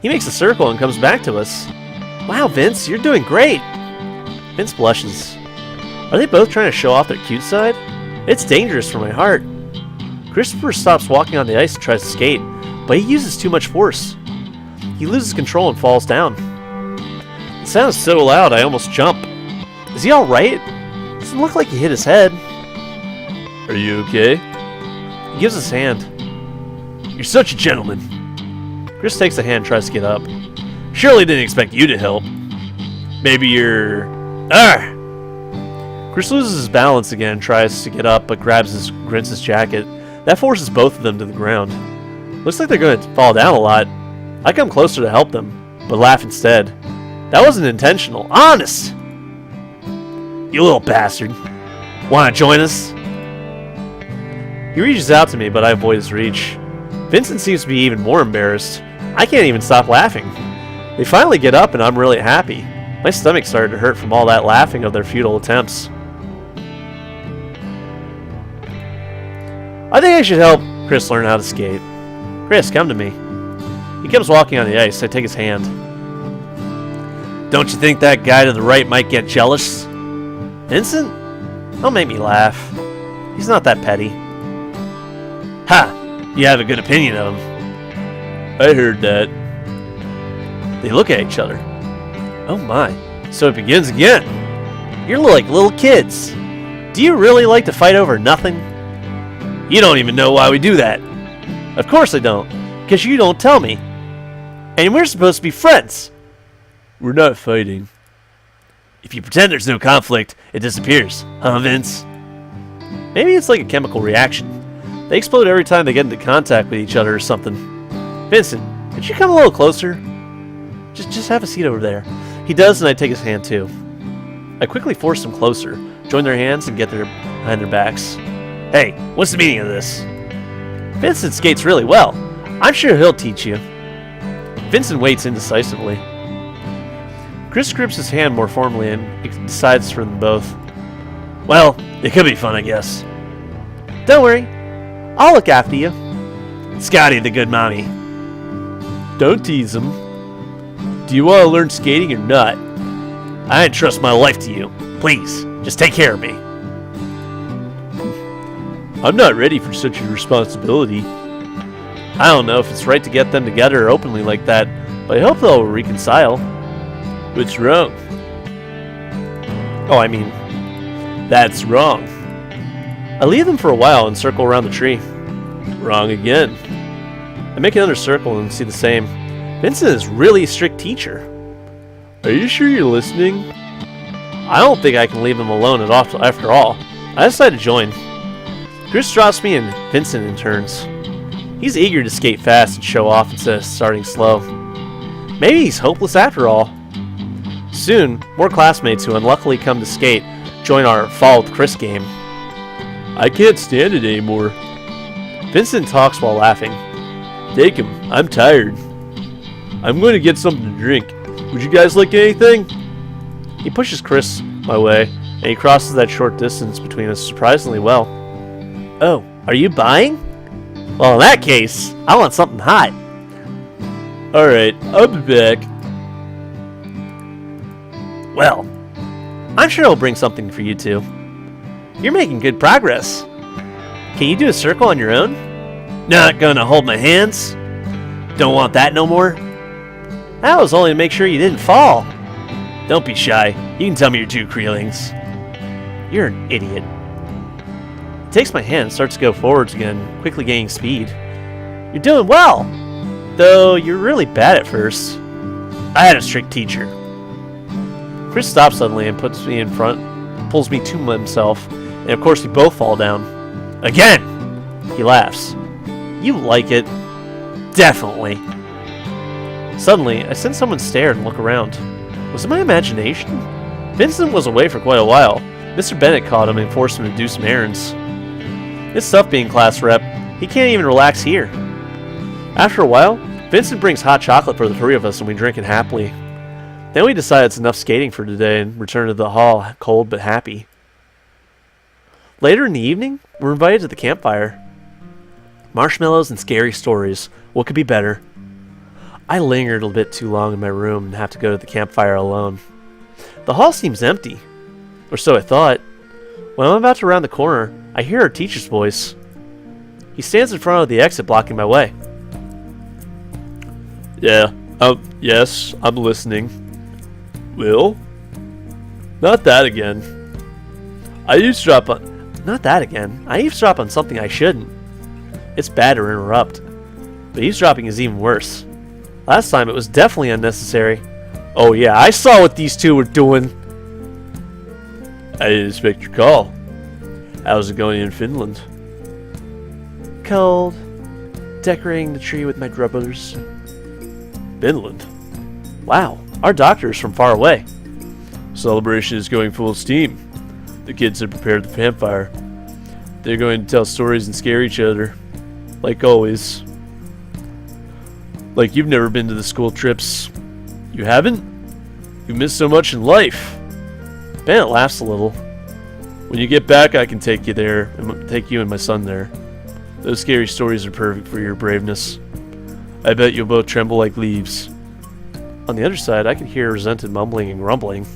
He makes a circle and comes back to us. Wow, Vince, you're doing great. Vince blushes. Are they both trying to show off their cute side? It's dangerous for my heart. Christopher stops walking on the ice and tries to skate, but he uses too much force. He loses control and falls down. It sounds so loud I almost jump. Is he alright? Doesn't look like he hit his head. Are you okay? He gives his hand. You're such a gentleman. Chris takes the hand and tries to get up. Surely didn't expect you to help. Maybe you're... Chris loses his balance again and tries to get up, but grabs his jacket. That forces both of them to the ground. Looks like they're going to fall down a lot. I come closer to help them, but laugh instead. That wasn't intentional. Honest! You little bastard. Wanna join us? He reaches out to me, but I avoid his reach. Vincent seems to be even more embarrassed. I can't even stop laughing. They finally get up and I'm really happy. My stomach started to hurt from all that laughing of their futile attempts. I think I should help Chris learn how to skate. Chris, come to me. He comes walking on the ice. I take his hand. Don't you think that guy to the right might get jealous? Vincent? Don't make me laugh. He's not that petty. Ha! You have a good opinion of him. I heard that. They look at each other. Oh my. So it begins again. You're like little kids. Do you really like to fight over nothing? You don't even know why we do that. Of course I don't. Because you don't tell me. And we're supposed to be friends. We're not fighting. If you pretend there's no conflict, it disappears. Huh, Vince? Maybe it's like a chemical reaction. They explode every time they get into contact with each other or something. Vincent, could you come a little closer? Just have a seat over there. He does, and I take his hand too. I quickly force them closer, join their hands, and get behind their backs. Hey, what's the meaning of this? Vincent skates really well. I'm sure he'll teach you. Vincent waits indecisively. Chris grips his hand more formally and decides for them both. Well, it could be fun, I guess. Don't worry. I'll look after you. Scotty, the good mommy. Don't tease him. Do you want to learn skating or not? I entrust my life to you. Please, just take care of me. I'm not ready for such a responsibility. I don't know if it's right to get them together openly like that, but I hope they'll reconcile. What's wrong? Oh, I mean, that's wrong. I leave them for a while and circle around the tree. Wrong again. I make another circle and see the same. Vincent is really a strict teacher. Are you sure you're listening? I don't think I can leave him alone after all. I decide to join. Chris drops me and Vincent in turns. He's eager to skate fast and show off instead of starting slow. Maybe he's hopeless after all. Soon, more classmates who unluckily come to skate join our Fall with Chris game. I can't stand it anymore. Vincent talks while laughing. Take him. I'm tired. I'm going to get something to drink. Would you guys like anything? He pushes Chris my way, and he crosses that short distance between us surprisingly well. Oh, are you buying? Well, in that case, I want something hot. Alright, I'll be back. Well, I'm sure I'll bring something for you two. You're making good progress. Can you do a circle on your own? Not gonna hold my hands? Don't want that no more? That was only to make sure you didn't fall. Don't be shy. You can tell me your two creelings. You're an idiot. He takes my hand and starts to go forwards again, quickly gaining speed. You're doing well, though you're really bad at first. I had a strict teacher. Chris stops suddenly and puts me in front, pulls me to himself, and of course we both fall down. Again! He laughs. You like it. Definitely. Suddenly, I sense someone stare and look around. Was it my imagination? Vincent was away for quite a while. Mr. Bennett caught him and forced him to do some errands. It's tough being class rep. He can't even relax here. After a while, Vincent brings hot chocolate for the three of us and we drink it happily. Then we decide it's enough skating for today and return to the hall, cold but happy. Later in the evening, we're invited to the campfire. Marshmallows and scary stories. What could be better? I lingered a bit too long in my room and have to go to the campfire alone. The hall seems empty. Or so I thought. When I'm about to round the corner, I hear our teacher's voice. He stands in front of the exit blocking my way. Yes, I'm listening. Will? Not that again. Not that again. I eavesdrop on something I shouldn't. It's bad to interrupt. But eavesdropping is even worse. Last time it was definitely unnecessary. Oh yeah, I saw what these two were doing. I didn't expect your call. How's it going in Finland? Cold. Decorating the tree with my drubbers. Finland? Wow, our doctor is from far away. Celebration is going full steam. The kids have prepared the campfire. They're going to tell stories and scare each other. Like always. Like you've never been to the school trips. You haven't? You missed so much in life. Bennett laughs a little. When you get back, I can take you there, and take you and my son there. Those scary stories are perfect for your braveness. I bet you'll both tremble like leaves. On the other side, I can hear resented mumbling and grumbling.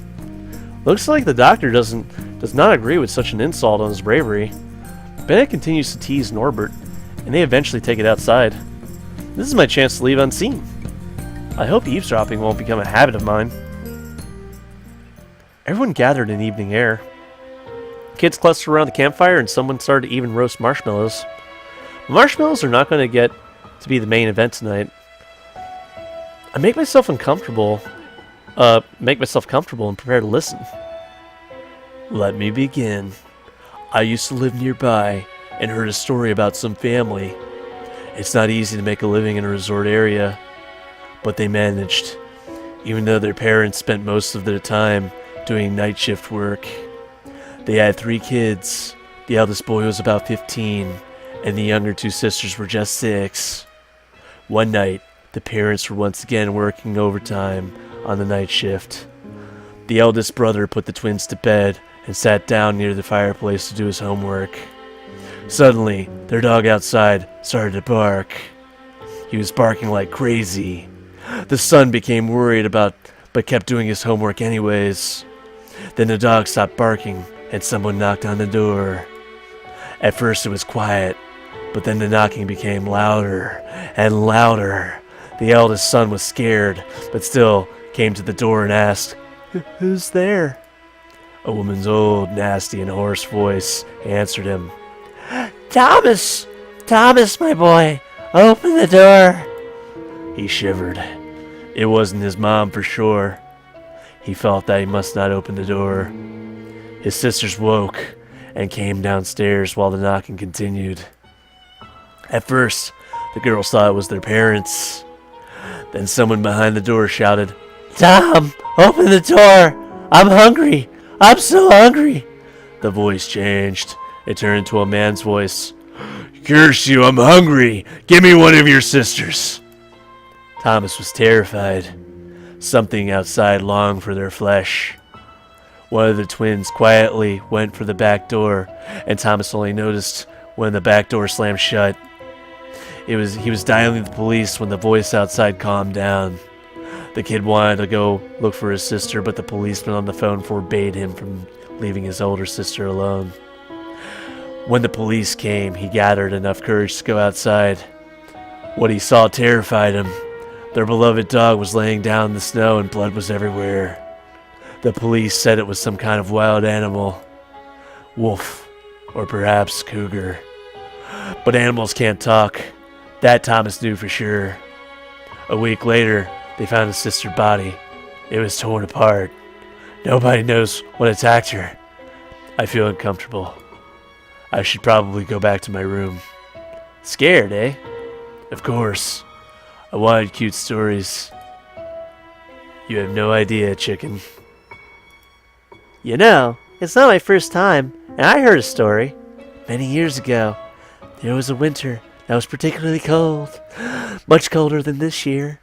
Looks like the doctor does not agree with such an insult on his bravery. Bennett continues to tease Norbert, and they eventually take it outside. This is my chance to leave unseen. I hope eavesdropping won't become a habit of mine. Everyone gathered in evening air. Kids clustered around the campfire and someone started to even roast marshmallows. Marshmallows are not going to get to be the main event tonight. I make myself comfortable and prepare to listen. Let me begin. I used to live nearby and heard a story about some family. It's not easy to make a living in a resort area, but they managed, even though their parents spent most of their time doing night shift work. They had 3 kids. The eldest boy was about 15, and the younger 2 sisters were just 6. One night, the parents were once again working overtime on the night shift. The eldest brother put the twins to bed and sat down near the fireplace to do his homework. Suddenly, their dog outside started to bark. He was barking like crazy. The son became worried but kept doing his homework anyways. Then the dog stopped barking and someone knocked on the door. At first it was quiet, but then the knocking became louder and louder. The eldest son was scared, but still came to the door and asked, "Who's there?" A woman's old, nasty, and hoarse voice answered him. "Thomas! Thomas, my boy! Open the door!" He shivered. It wasn't his mom for sure. He felt that he must not open the door. His sisters woke and came downstairs while the knocking continued. At first, the girls thought it was their parents. Then someone behind the door shouted, "Tom, open the door! I'm hungry! I'm so hungry!" The voice changed. It turned into a man's voice. "Curse you, I'm hungry! Give me one of your sisters!" Thomas was terrified. Something outside longed for their flesh. One of the twins quietly went for the back door, and Thomas only noticed when the back door slammed shut. He was dialing the police when the voice outside calmed down. The kid wanted to go look for his sister, but the policeman on the phone forbade him from leaving his older sister alone. When the police came, he gathered enough courage to go outside. What he saw terrified him. Their beloved dog was laying down in the snow and blood was everywhere. The police said it was some kind of wild animal. Wolf, or perhaps cougar. But animals can't talk. That Thomas knew for sure. A week later, they found his sister's body. It was torn apart. Nobody knows what attacked her. I feel uncomfortable. I should probably go back to my room. Scared, eh? Of course. I wanted cute stories. You have no idea, chicken. You know, it's not my first time, and I heard a story. Many years ago, there was a winter that was particularly cold. Much colder than this year.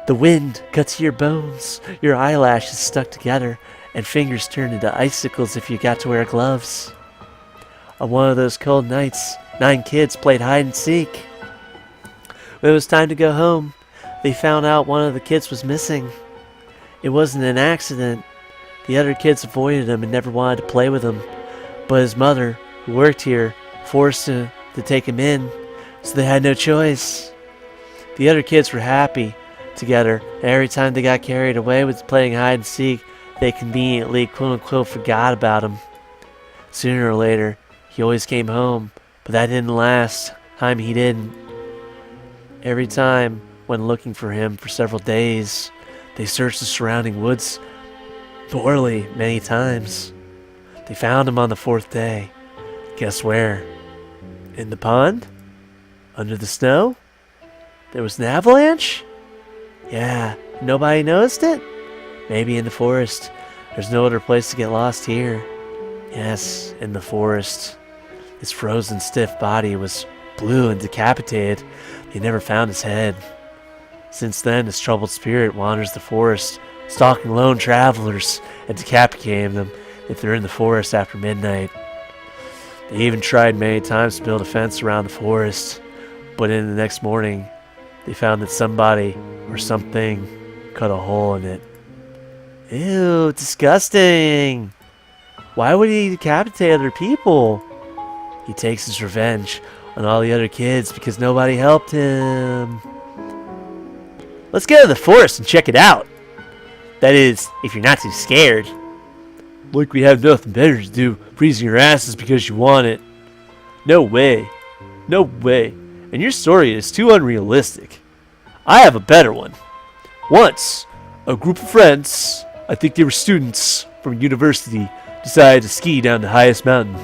The wind cuts to your bones, your eyelashes stuck together, and fingers turned into icicles if you got to wear gloves. On one of those cold nights, 9 kids played hide and seek. When it was time to go home, they found out one of the kids was missing. It wasn't an accident. The other kids avoided him and never wanted to play with him, but his mother, who worked here, forced him to take him in, so they had no choice. The other kids were happy together, and every time they got carried away with playing hide and seek, they conveniently quote-unquote forgot about him. Sooner or later, he always came home, but that didn't last. Time he didn't. Every time, when looking for him for several days, they searched the surrounding woods thoroughly many times. They found him on the 4th day. Guess where? In the pond? Under the snow? There was an avalanche? Yeah, nobody noticed it? Maybe in the forest. There's no other place to get lost here. Yes, in the forest. His frozen, stiff body was blue and decapitated. They never found his head. Since then, his troubled spirit wanders the forest, stalking lone travelers and decapitating them if they're in the forest after midnight. They even tried many times to build a fence around the forest, but in the next morning, they found that somebody or something cut a hole in it. Ew, disgusting! Why would he decapitate other people? He takes his revenge on all the other kids because nobody helped him. Let's go to the forest and check it out. That is, if you're not too scared. Like we have nothing better to do, freezing your asses because you want it. No way. No way. And your story is too unrealistic. I have a better one. Once, a group of friends, I think they were students from a university, decided to ski down the highest mountain.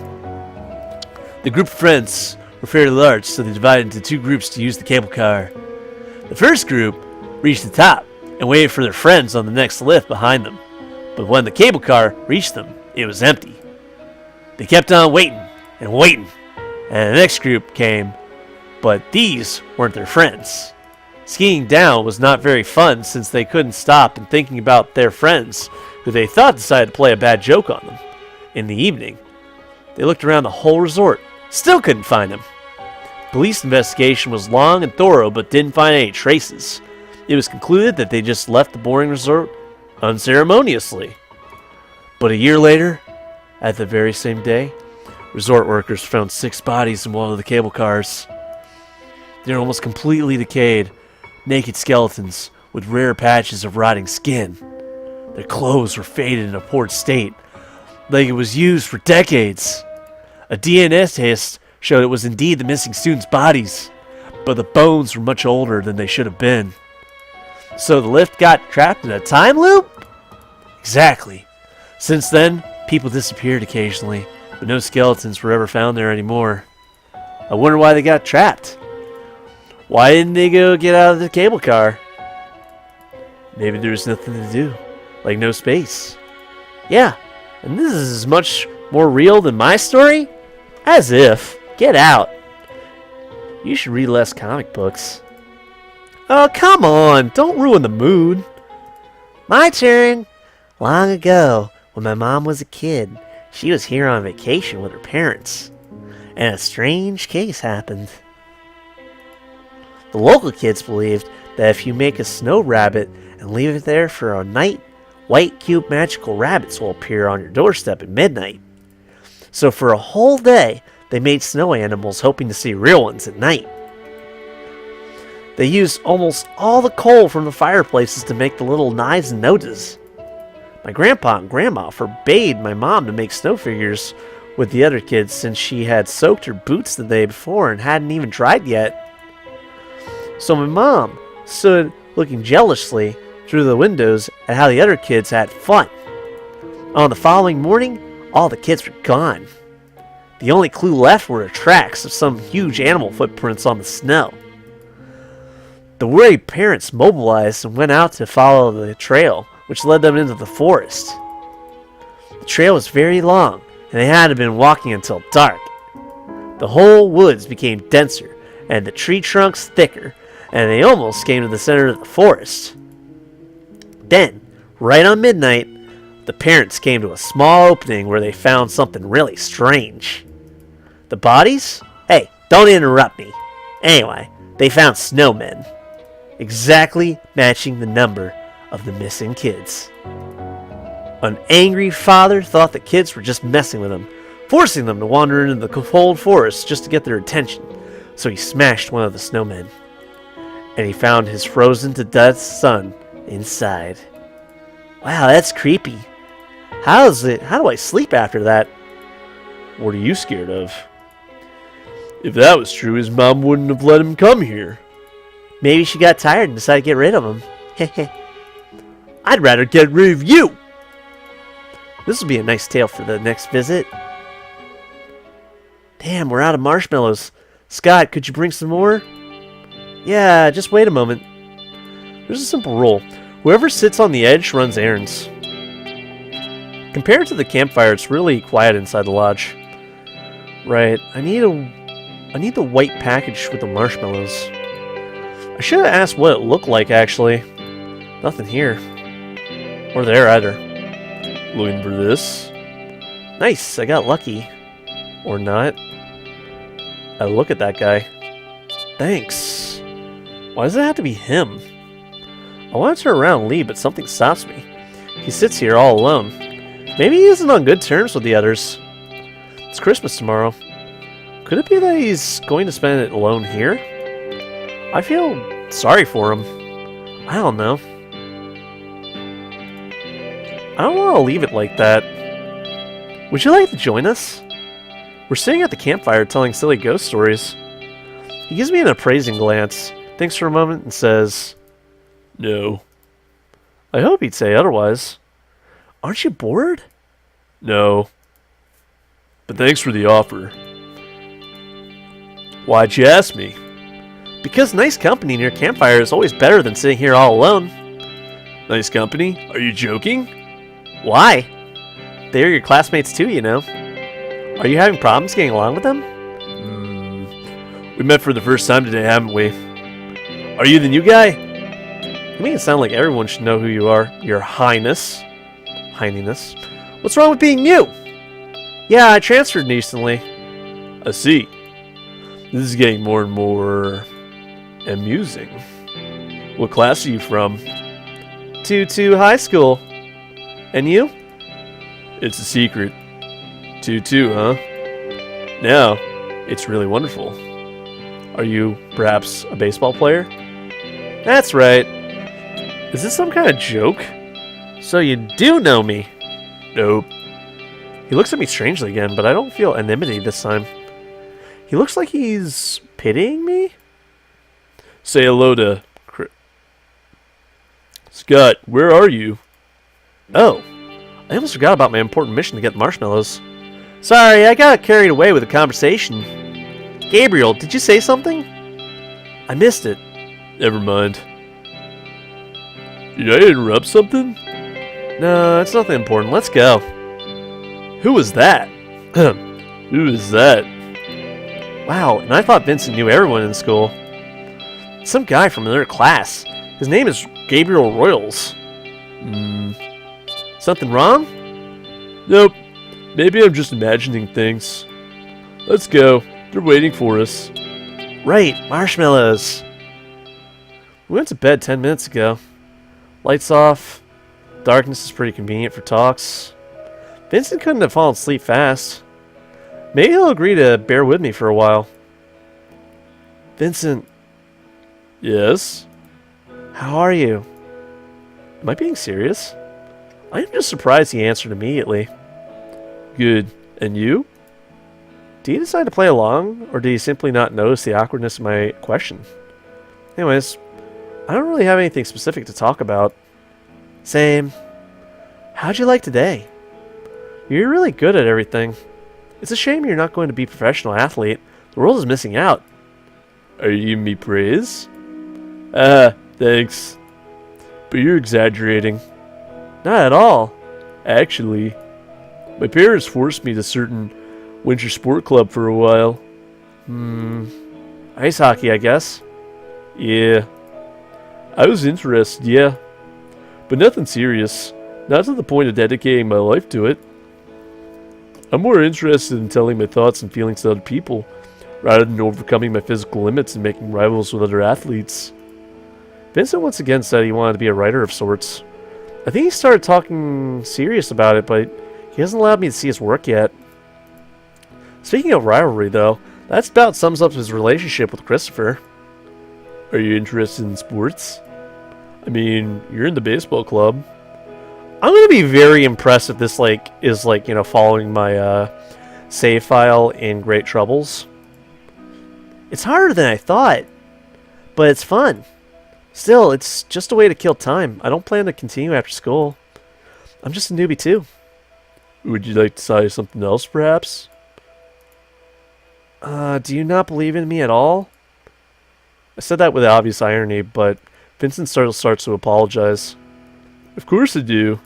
The group of friends were fairly large, so they divided into 2 groups to use the cable car. The first group reached the top and waited for their friends on the next lift behind them. But when the cable car reached them, it was empty. They kept on waiting and waiting, and the next group came, but these weren't their friends. Skiing down was not very fun since they couldn't stop and thinking about their friends, who they thought decided to play a bad joke on them. In the evening, they looked around the whole resort, still couldn't find him. Police investigation was long and thorough but didn't find any traces. It was concluded that they just left the boring resort unceremoniously. But a year later, at the very same day, resort workers found 6 bodies in one of the cable cars. They're almost completely decayed, naked skeletons with rare patches of rotting skin. Their clothes were faded in a poor state, like it was used for decades. A DNA test showed it was indeed the missing students' bodies, but the bones were much older than they should have been. So the lift got trapped in a time loop? Exactly. Since then, people disappeared occasionally, but no skeletons were ever found there anymore. I wonder why they got trapped. Why didn't they go get out of the cable car? Maybe there was nothing to do, like no space. Yeah, and this is much more real than my story? As if. Get out. You should read less comic books. Oh, come on. Don't ruin the mood. My turn. Long ago, when my mom was a kid, she was here on vacation with her parents, and a strange case happened. The local kids believed that if you make a snow rabbit and leave it there for a night, white cute magical rabbits will appear on your doorstep at midnight. So for a whole day, they made snow animals hoping to see real ones at night. They used almost all the coal from the fireplaces to make the little knives and noses. My grandpa and grandma forbade my mom to make snow figures with the other kids since she had soaked her boots the day before and hadn't even dried yet. So my mom stood looking jealously through the windows at how the other kids had fun. On the following morning, all the kids were gone. The only clue left were tracks of some huge animal footprints on the snow. The worried parents mobilized and went out to follow the trail, which led them into the forest. The trail was very long, and they had been walking until dark. The whole woods became denser, and the tree trunks thicker, and they almost came to the center of the forest. Then, right on midnight, the parents came to a small opening where they found something really strange. The bodies? Hey, don't interrupt me. Anyway, they found snowmen, exactly matching the number of the missing kids. An angry father thought the kids were just messing with him, forcing them to wander into the cold forest just to get their attention, so he smashed one of the snowmen. And he found his frozen to death son inside. Wow, that's creepy. How do I sleep after that? What are you scared of? If that was true, his mom wouldn't have let him come here. Maybe she got tired and decided to get rid of him. I'd rather get rid of you! This will be a nice tale for the next visit. Damn, we're out of marshmallows. Scott, could you bring some more? Yeah, just wait a moment. There's a simple rule. Whoever sits on the edge runs errands. Compared to the campfire, it's really quiet inside the lodge. Right, I need the white package with the marshmallows. I should have asked what it looked like, actually. Nothing here. Or there, either. Looking for this? Nice, I got lucky. Or not. Look at that guy. Thanks. Why does it have to be him? I want to turn around and leave, but something stops me. He sits here all alone. Maybe he isn't on good terms with the others. It's Christmas tomorrow. Could it be that he's going to spend it alone here? I feel sorry for him. I don't know. I don't want to leave it like that. Would you like to join us? We're sitting at the campfire telling silly ghost stories. He gives me an appraising glance, thinks for a moment, and says, "No." I hope he'd say otherwise. Aren't you bored? No. But thanks for the offer. Why'd you ask me? Because nice company near campfire is always better than sitting here all alone. Nice company? Are you joking? Why? They're your classmates too, you know. Are you having problems getting along with them? We met for the first time today, haven't we? Are you the new guy? You make it sound like everyone should know who you are, Your Highness. Highness. What's wrong with being new? Yeah, I transferred recently. I see. This is getting more and more amusing. What class are you from? 2-2 high school. And you? It's a secret. 2-2, huh? Now, it's really wonderful. Are you perhaps a baseball player? That's right. Is this some kind of joke? So you do know me? Nope. He looks at me strangely again, but I don't feel enmity this time. He looks like he's pitying me? Say hello to... Scott, where are you? Oh, I almost forgot about my important mission to get marshmallows. Sorry, I got carried away with the conversation. Gabriel, did you say something? I missed it. Never mind. Did I interrupt something? No, it's nothing important. Let's go. Who was that? Who is that? Wow, and I thought Vincent knew everyone in school. Some guy from another class. His name is Gabriel Royals. Something wrong? Nope. Maybe I'm just imagining things. Let's go. They're waiting for us. Right, marshmallows. We went to bed 10 minutes ago. Lights off. Darkness is pretty convenient for talks. Vincent couldn't have fallen asleep fast. Maybe he'll agree to bear with me for a while. Vincent. Yes? How are you? Am I being serious? I am just surprised he answered immediately. Good. And you? Did he decide to play along, or did he simply not notice the awkwardness of my question? Anyways, I don't really have anything specific to talk about. Same. How'd you like today? You're really good at everything. It's a shame you're not going to be a professional athlete. The world is missing out. Are you giving me praise? Ah, thanks. But you're exaggerating. Not at all. Actually, my parents forced me to certain winter sport club for a while. Ice hockey, I guess. Yeah. I was interested, yeah. But nothing serious. Not to the point of dedicating my life to it. I'm more interested in telling my thoughts and feelings to other people, rather than overcoming my physical limits and making rivals with other athletes. Vincent once again said he wanted to be a writer of sorts. I think he started talking serious about it, but he hasn't allowed me to see his work yet. Speaking of rivalry, though, that about sums up his relationship with Christopher. Are you interested in sports? I mean, you're in the baseball club. I'm going to be very impressed if this, is, following my, save file in Great Troubles. It's harder than I thought, but it's fun. Still, it's just a way to kill time. I don't plan to continue after school. I'm just a newbie, too. Would you like to try something else, perhaps? Do you not believe in me at all? I said that with obvious irony, but Vincent starts to apologize. Of course I do.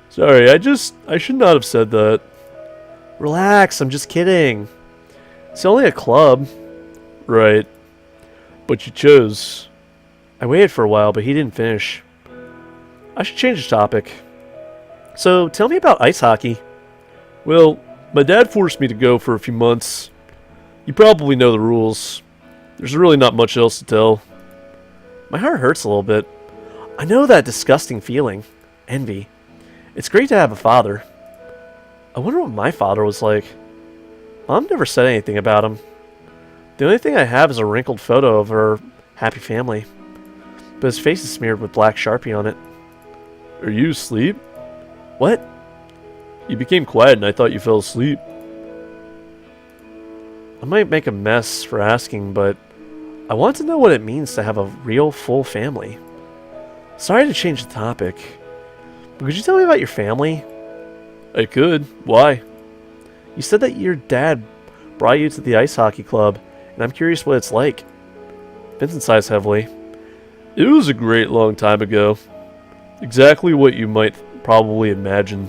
Sorry, I should not have said that. Relax, I'm just kidding. It's only a club. Right. But you chose. I waited for a while, but he didn't finish. I should change the topic. So, tell me about ice hockey. Well, my dad forced me to go for a few months. You probably know the rules. There's really not much else to tell. My heart hurts a little bit. I know that disgusting feeling. Envy. It's great to have a father. I wonder what my father was like. Mom never said anything about him. The only thing I have is a wrinkled photo of our happy family. But his face is smeared with black Sharpie on it. Are you asleep? What? You became quiet and I thought you fell asleep. I might make a mess for asking, but I want to know what it means to have a real, full family. Sorry to change the topic, but could you tell me about your family? I could. Why? You said that your dad brought you to the ice hockey club, and I'm curious what it's like. Vincent sighs heavily. It was a great long time ago. Exactly what you might probably imagine.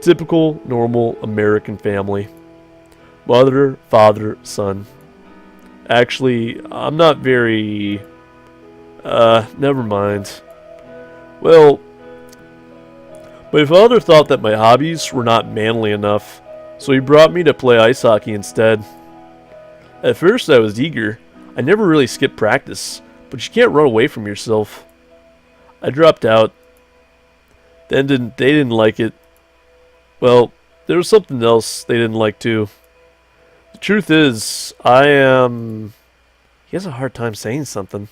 Typical, normal American family. Mother, father, son. Actually, I'm not very... never mind. Well, my father thought that my hobbies were not manly enough, so he brought me to play ice hockey instead. At first I was eager. I never really skipped practice, but you can't run away from yourself. I dropped out. They didn't like it. Well, there was something else they didn't like too. The truth is, He has a hard time saying something.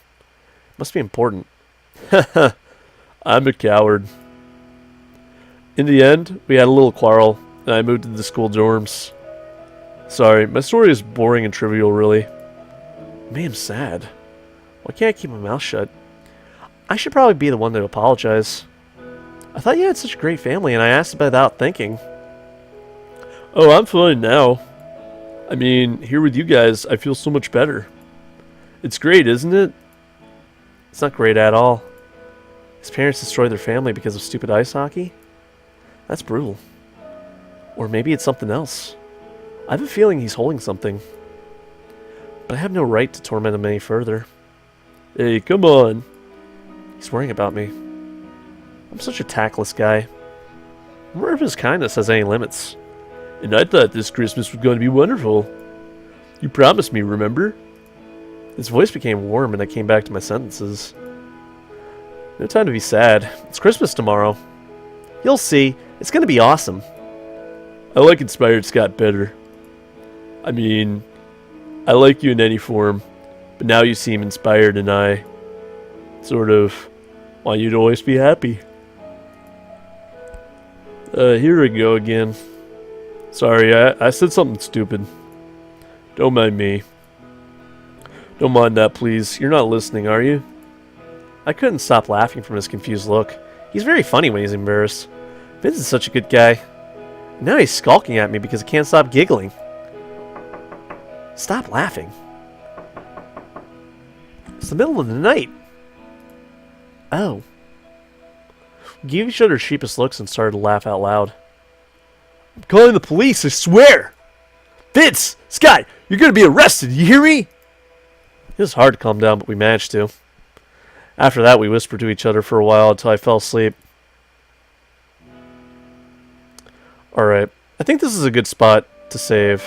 Must be important. I'm a coward. In the end, we had a little quarrel, and I moved to the school dorms. Sorry, my story is boring and trivial, really. I made him sad. Why can't I keep my mouth shut? I should probably be the one to apologize. I thought you had such a great family, and I asked without thinking. Oh, I'm fine now. I mean, here with you guys, I feel so much better. It's great, isn't it? It's not great at all. His parents destroyed their family because of stupid ice hockey? That's brutal. Or maybe it's something else. I have a feeling he's holding something. But I have no right to torment him any further. Hey, come on. He's worrying about me. I'm such a tactless guy. I wonder if his kindness has any limits. And I thought this Christmas was going to be wonderful. You promised me, remember? His voice became warm and I came back to my sentences. No time to be sad. It's Christmas tomorrow. You'll see. It's going to be awesome. I like Inspired Scott better. I mean, I like you in any form, but now you seem inspired and I sort of want you to always be happy. Here we go again. Sorry, I said something stupid. Don't mind me. Don't mind that, please. You're not listening, are you? I couldn't stop laughing from his confused look. He's very funny when he's embarrassed. Vince is such a good guy. Now he's skulking at me because I can't stop giggling. Stop laughing. It's the middle of the night. Oh. We gave each other sheepish looks and started to laugh out loud. I'm calling the police, I swear! Vince! Scott! You're gonna be arrested, you hear me? It was hard to calm down, but we managed to. After that, we whispered to each other for a while until I fell asleep. Alright. I think this is a good spot to save.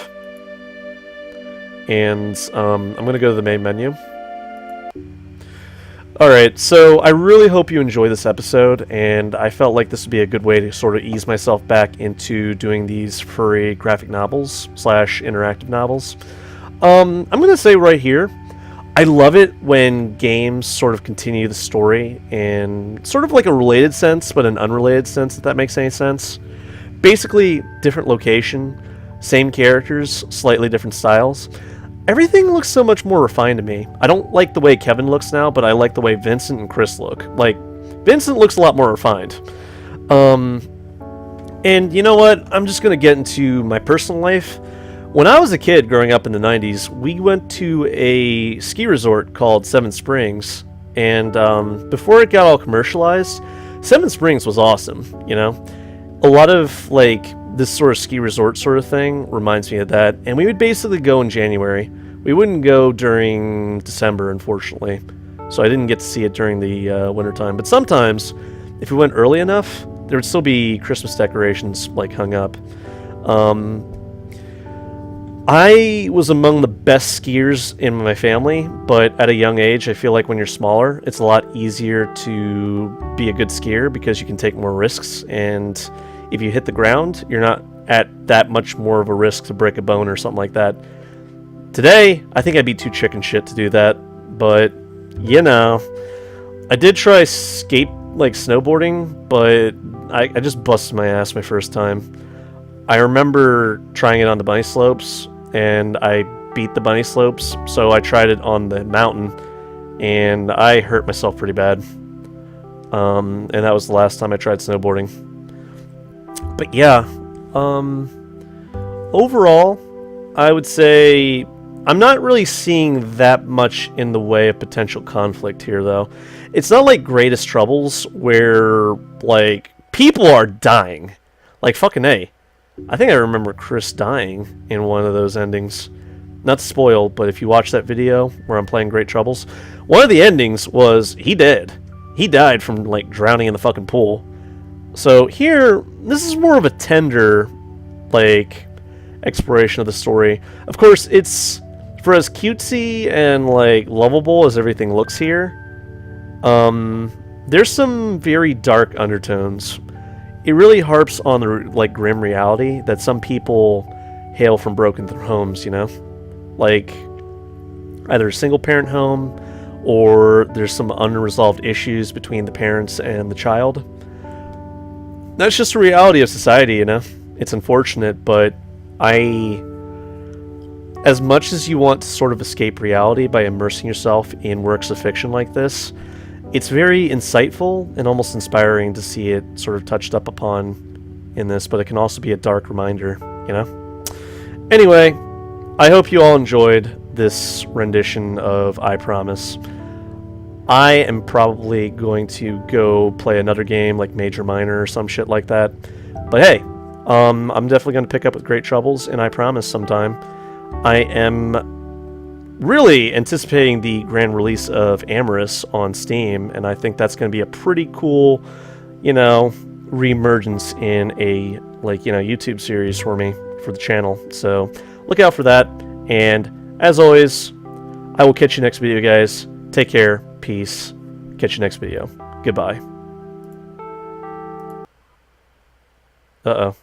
And I'm going to go to the main menu. Alright, so I really hope you enjoy this episode, and I felt like this would be a good way to sort of ease myself back into doing these furry graphic novels / interactive novels. I'm going to say right here, I love it when games sort of continue the story in sort of like a related sense, but an unrelated sense, if that makes any sense. Basically, different location, same characters, slightly different styles. Everything looks so much more refined to me. I don't like the way Kevin looks now, but I like the way Vincent and Chris look. Like, Vincent looks a lot more refined. And you know what? I'm just going to get into my personal life. When I was a kid growing up in the 90s, we went to a ski resort called Seven Springs. And before it got all commercialized, Seven Springs was awesome, you know? A lot of, like, this sort of ski resort sort of thing reminds me of that. And we would basically go in January. We wouldn't go during December, unfortunately. So I didn't get to see it during the wintertime. But sometimes, if we went early enough, there would still be Christmas decorations, like, hung up. I was among the best skiers in my family, but at a young age, I feel like when you're smaller, it's a lot easier to be a good skier because you can take more risks, and if you hit the ground, you're not at that much more of a risk to break a bone or something like that. Today, I think I'd be too chicken shit to do that, but, you know, I did try snowboarding, but I just busted my ass my first time. I remember trying it on the bunny slopes, and I beat the bunny slopes, so I tried it on the mountain, and I hurt myself pretty bad. And that was the last time I tried snowboarding. But yeah, overall, I would say I'm not really seeing that much in the way of potential conflict here, though. It's not like Greatest Troubles, where, like, people are dying. Like, fucking A. I think I remember Chris dying in one of those endings. Not spoiled, but if you watch that video where I'm playing Great Troubles, one of the endings was he dead. He died from, like, drowning in the fucking pool. So here, this is more of a tender, like, exploration of the story. Of course, it's, for as cutesy and, like, lovable as everything looks here, there's some very dark undertones. It really harps on the, like, grim reality that some people hail from broken homes, you know? Like, either a single-parent home, or there's some unresolved issues between the parents and the child. That's just the reality of society, you know? It's unfortunate, but as much as you want to sort of escape reality by immersing yourself in works of fiction like this, it's very insightful and almost inspiring to see it sort of touched up upon in this, but it can also be a dark reminder, you know? Anyway, I hope you all enjoyed this rendition of I Promise. I am probably going to go play another game like Major Minor or some shit like that. But hey, I'm definitely going to pick up with Great Troubles and I Promise sometime. I am really anticipating the grand release of Amorous on Steam, and I think that's going to be a pretty cool, you know, reemergence in a, like, you know, YouTube series for me, for the channel. So look out for that, and as always, I will catch you next video, guys. Take care, peace, catch you next video. Goodbye. Uh-oh.